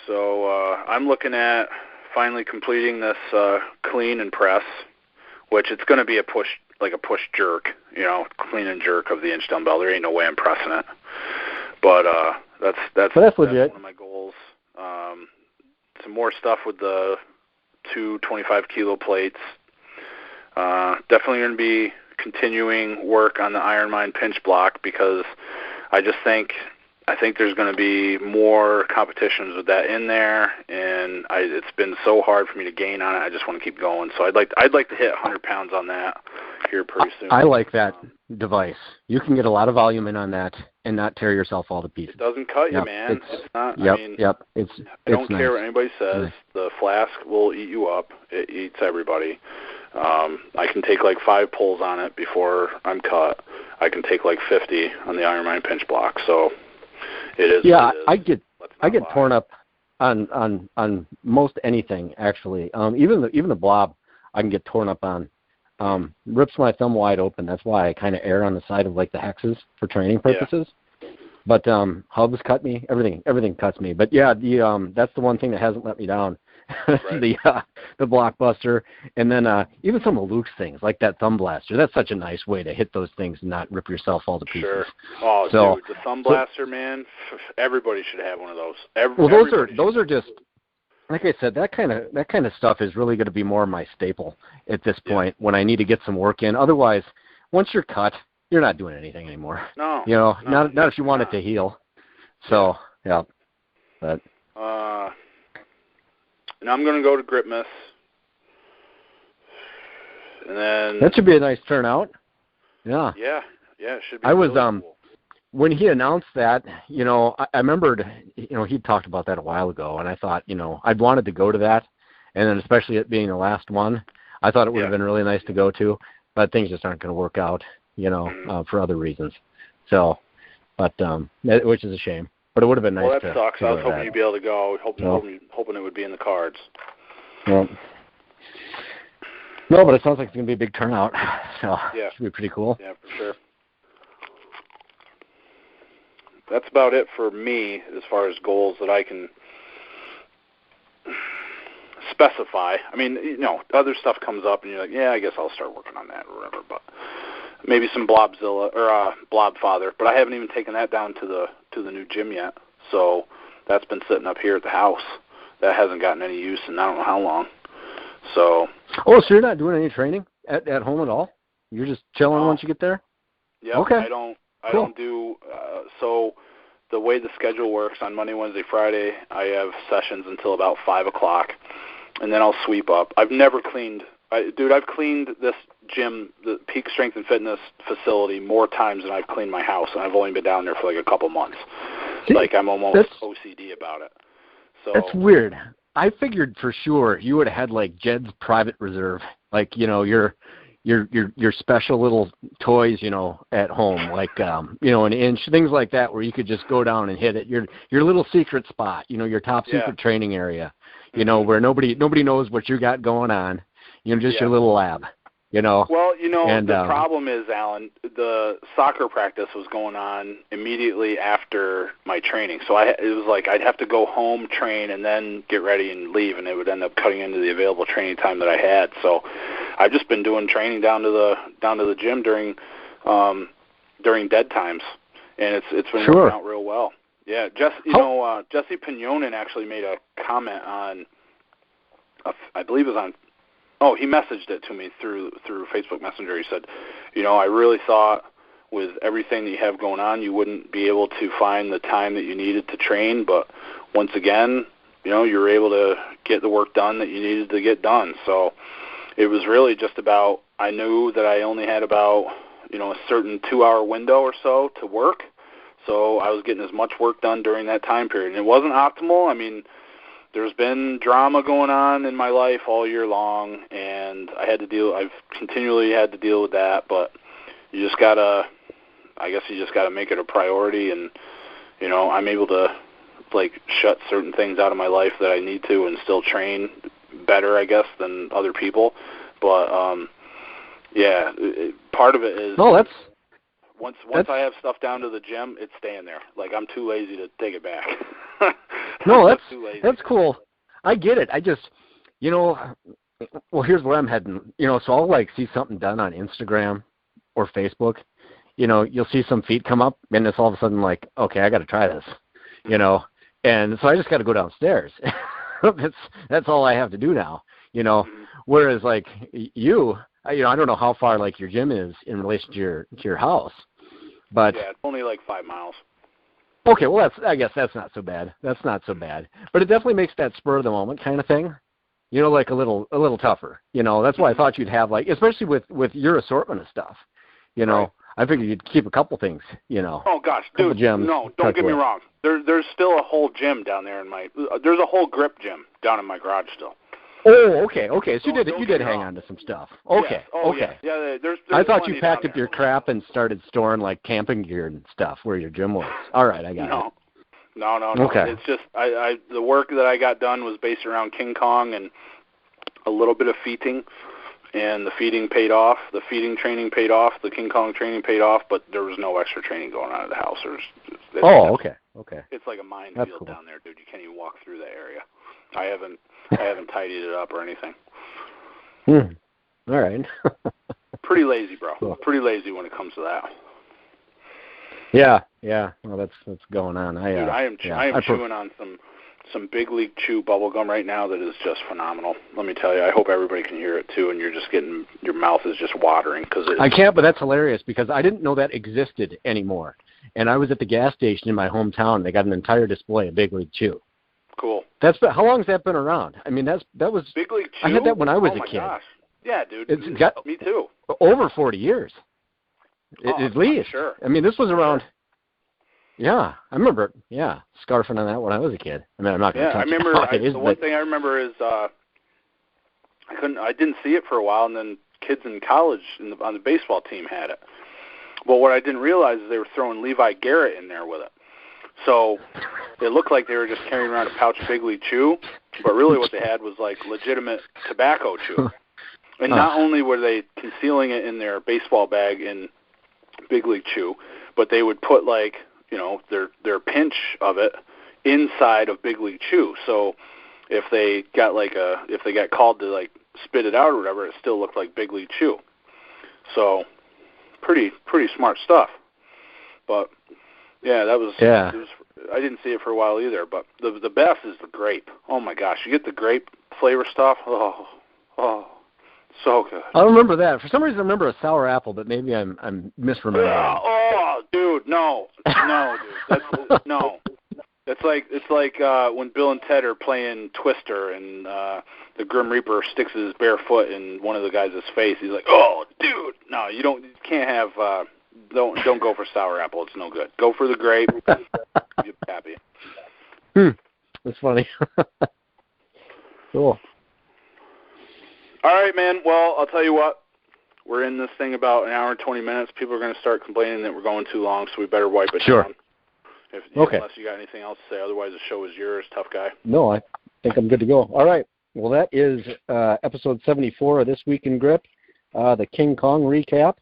[SPEAKER 1] So I'm looking at finally completing this clean and press, which it's going to be a push jerk, clean and jerk of the inch dumbbell. There ain't no way I'm pressing it, but that's
[SPEAKER 2] legit.
[SPEAKER 1] One of my goals. Some more stuff with the 2 25-kilo plates. Definitely going to be continuing work on the Iron Mind pinch block because I think there's going to be more competitions with that in there, and it's been so hard for me to gain on it. I just want to keep going. So I'd like to hit 100 pounds on that here pretty soon.
[SPEAKER 2] I like that device. You can get a lot of volume in on that and not tear yourself all to pieces.
[SPEAKER 1] It doesn't cut you, man. It's not.
[SPEAKER 2] I
[SPEAKER 1] don't care
[SPEAKER 2] nice.
[SPEAKER 1] what anybody says.
[SPEAKER 2] Nice.
[SPEAKER 1] The flask will eat you up. It eats everybody. I can take like 5 pulls on it before I'm cut. I can take like 50 on the Iron Mind pinch block. So it is.
[SPEAKER 2] Yeah,
[SPEAKER 1] what it is.
[SPEAKER 2] I get torn up on most anything actually. Even the blob I can get torn up on. Rips my thumb wide open. That's why I kind of err on the side of like the hexes for training purposes. Yeah. But hubs cut me. Everything cuts me. But yeah, that's the one thing that hasn't let me down. Right. the blockbuster, and then even some of Luke's things like that thumb blaster. That's such a nice way to hit those things and not rip yourself all to pieces.
[SPEAKER 1] Sure. Oh, dude, the thumb blaster, man. Everybody should have one of those.
[SPEAKER 2] Those are just. Like I said, that kind of stuff is really going to be more my staple at this point when I need to get some work in. Otherwise, once you're cut, you're not doing anything anymore.
[SPEAKER 1] No.
[SPEAKER 2] Not if you want it to heal. So, yeah. But.
[SPEAKER 1] And I'm going to go to Gripmas. And then.
[SPEAKER 2] That should be a nice turnout. Yeah.
[SPEAKER 1] Yeah, it should be.
[SPEAKER 2] Really
[SPEAKER 1] cool.
[SPEAKER 2] When he announced that, I remembered, he talked about that a while ago, and I thought, I'd wanted to go to that, and then especially it being the last one, I thought it would have been really nice to go to, but things just aren't going to work out, for other reasons. So, but which is a shame. But it would have been nice.
[SPEAKER 1] Well, that sucks. I was hoping you'd be able to go. Hoping it would be in the cards.
[SPEAKER 2] Well, no, but it sounds like it's going to be a big turnout. So it should be pretty cool.
[SPEAKER 1] Yeah, for sure. That's about it for me as far as goals that I can specify. I mean, other stuff comes up and you're like, I guess I'll start working on that or whatever. But maybe some Blobzilla or Blobfather. But I haven't even taken that down to the new gym yet. So that's been sitting up here at the house. That hasn't gotten any use in I don't know how long. So.
[SPEAKER 2] Oh, so you're not doing any training at home at all? You're just chilling once you get there?
[SPEAKER 1] Yeah.
[SPEAKER 2] Okay.
[SPEAKER 1] I don't do so. The way the schedule works on Monday, Wednesday, Friday, I have sessions until about 5 o'clock, and then I'll sweep up. I've never cleaned. I've cleaned this gym, the Peak Strength and Fitness facility, more times than I've cleaned my house, and I've only been down there for like a couple months. Like I'm almost OCD about it. So
[SPEAKER 2] that's weird. I figured for sure you would have had like Jed's private reserve, like your your special little toys, at home, like an inch, things like that, where you could just go down and hit it. Your little secret spot, your top secret training area, where nobody knows what you got going on, just your little lab.
[SPEAKER 1] Well, the problem is, Alan, the soccer practice was going on immediately after my training. So it was like I'd have to go home, train, and then get ready and leave, and it would end up cutting into the available training time that I had. So I've just been doing training down to the gym during dead times, and it's been working out real well. Yeah, Jesse Pignonin actually made a comment on, I believe it was on. Oh, he messaged it to me through Facebook Messenger. He said, I really thought with everything that you have going on, you wouldn't be able to find the time that you needed to train. But once again, you were able to get the work done that you needed to get done. So it was really just about, I knew that I only had about, a certain 2-hour window or so to work. So I was getting as much work done during that time period. And it wasn't optimal. I mean, there's been drama going on in my life all year long, and I've continually had to deal with that, but you just gotta make it a priority, and, I'm able to, shut certain things out of my life that I need to and still train better, I guess, than other people. But, part of it is... Once I have stuff down to the gym, it's staying there. I'm too lazy to take it back.
[SPEAKER 2] That's cool. I get it. I just, well, here's where I'm heading. So I'll see something done on Instagram or Facebook. You'll see some feet come up, and it's all of a sudden okay, I got to try this. And so I just got to go downstairs. That's all I have to do now. Whereas you. I don't know how far your gym is in relation to your house, but
[SPEAKER 1] it's only 5 miles.
[SPEAKER 2] Okay, well I guess that's not so bad. But it definitely makes that spur of the moment kind of thing, a little tougher. That's why I thought you'd have especially with your assortment of stuff.
[SPEAKER 1] Right.
[SPEAKER 2] I figured you'd keep a couple things.
[SPEAKER 1] Oh gosh, dude, no, don't get me wrong. There's still a whole gym down there there's a whole grip gym down in my garage still.
[SPEAKER 2] Oh, okay. So you did hang on to some stuff. Okay,
[SPEAKER 1] yes. Oh,
[SPEAKER 2] okay.
[SPEAKER 1] Yeah, there's
[SPEAKER 2] I thought you packed up your crap and started storing camping gear and stuff where your gym was. All right, I got it.
[SPEAKER 1] No.
[SPEAKER 2] Okay.
[SPEAKER 1] It's just the work that I got done was based around King Kong and a little bit of feeding, and the feeding paid off. The feeding training paid off. The King Kong training paid off, but there was no extra training going on at the house.
[SPEAKER 2] Okay.
[SPEAKER 1] It's like a minefield
[SPEAKER 2] That's cool.
[SPEAKER 1] down there, dude. You can't even walk through that area. I haven't tidied it up or anything.
[SPEAKER 2] All right.
[SPEAKER 1] Pretty lazy, bro.
[SPEAKER 2] Cool.
[SPEAKER 1] Pretty lazy when it comes to that.
[SPEAKER 2] Yeah. Well, that's going on.
[SPEAKER 1] Dude, I am chewing on some Big League Chew bubble gum right now that is just phenomenal. Let me tell you, I hope everybody can hear it too, and your mouth is just watering
[SPEAKER 2] I can't, but that's hilarious because I didn't know that existed anymore. And I was at the gas station in my hometown. They got an entire display of Big League Chew.
[SPEAKER 1] Cool.
[SPEAKER 2] How long has that been around? I mean, that was
[SPEAKER 1] Big League Chew.
[SPEAKER 2] I had that when I was a kid.
[SPEAKER 1] Gosh. Yeah, dude.
[SPEAKER 2] It's got
[SPEAKER 1] me too.
[SPEAKER 2] Over 40 years, at least.
[SPEAKER 1] Sure.
[SPEAKER 2] I mean, this was around. Yeah, I remember. Yeah, scarfing on that when I was a kid. I mean, I'm not going to touch it.
[SPEAKER 1] The one thing I remember is I didn't see it for a while, and then kids in college on the baseball team had it. Well, what I didn't realize is they were throwing Levi Garrett in there with it. So it looked like they were just carrying around a pouch of Big League Chew, but really what they had was legitimate tobacco chew. And not only were they concealing it in their baseball bag in Big League Chew, but they would put their pinch of it inside of Big League Chew. So if they got called to spit it out or whatever, it still looked like Big League Chew. So pretty smart stuff. But yeah, that was.
[SPEAKER 2] Yeah.
[SPEAKER 1] I didn't see it for a while either, but the best is the grape. Oh my gosh, you get the grape flavor stuff. Oh, so good.
[SPEAKER 2] I remember that. For some reason, I remember a sour apple, but maybe I'm misremembering.
[SPEAKER 1] Oh, dude, no, dude, no. It's like when Bill and Ted are playing Twister, and the Grim Reaper sticks his bare foot in one of the guys' face. He's like, "Oh, dude, no, you can't have." Don't go for sour apple. It's no good. Go for the grape. You're happy.
[SPEAKER 2] That's funny. Cool.
[SPEAKER 1] All right, man. Well, I'll tell you what. we're in this thing about an hour and 20 minutes. People are going to start complaining that we're going too long, so we better wipe it
[SPEAKER 2] Sure.
[SPEAKER 1] down.
[SPEAKER 2] Okay.
[SPEAKER 1] Unless you got anything else to say. Otherwise, the show is yours, tough guy.
[SPEAKER 2] No, I think I'm good to go. All right. Well, that is episode 74 of This Week in Grip, the King Kong recap.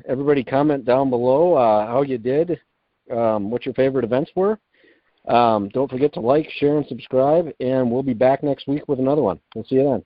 [SPEAKER 2] Everybody comment down below how you did, what your favorite events were. Don't forget to like, share, and subscribe, and we'll be back next week with another one. We'll see you then.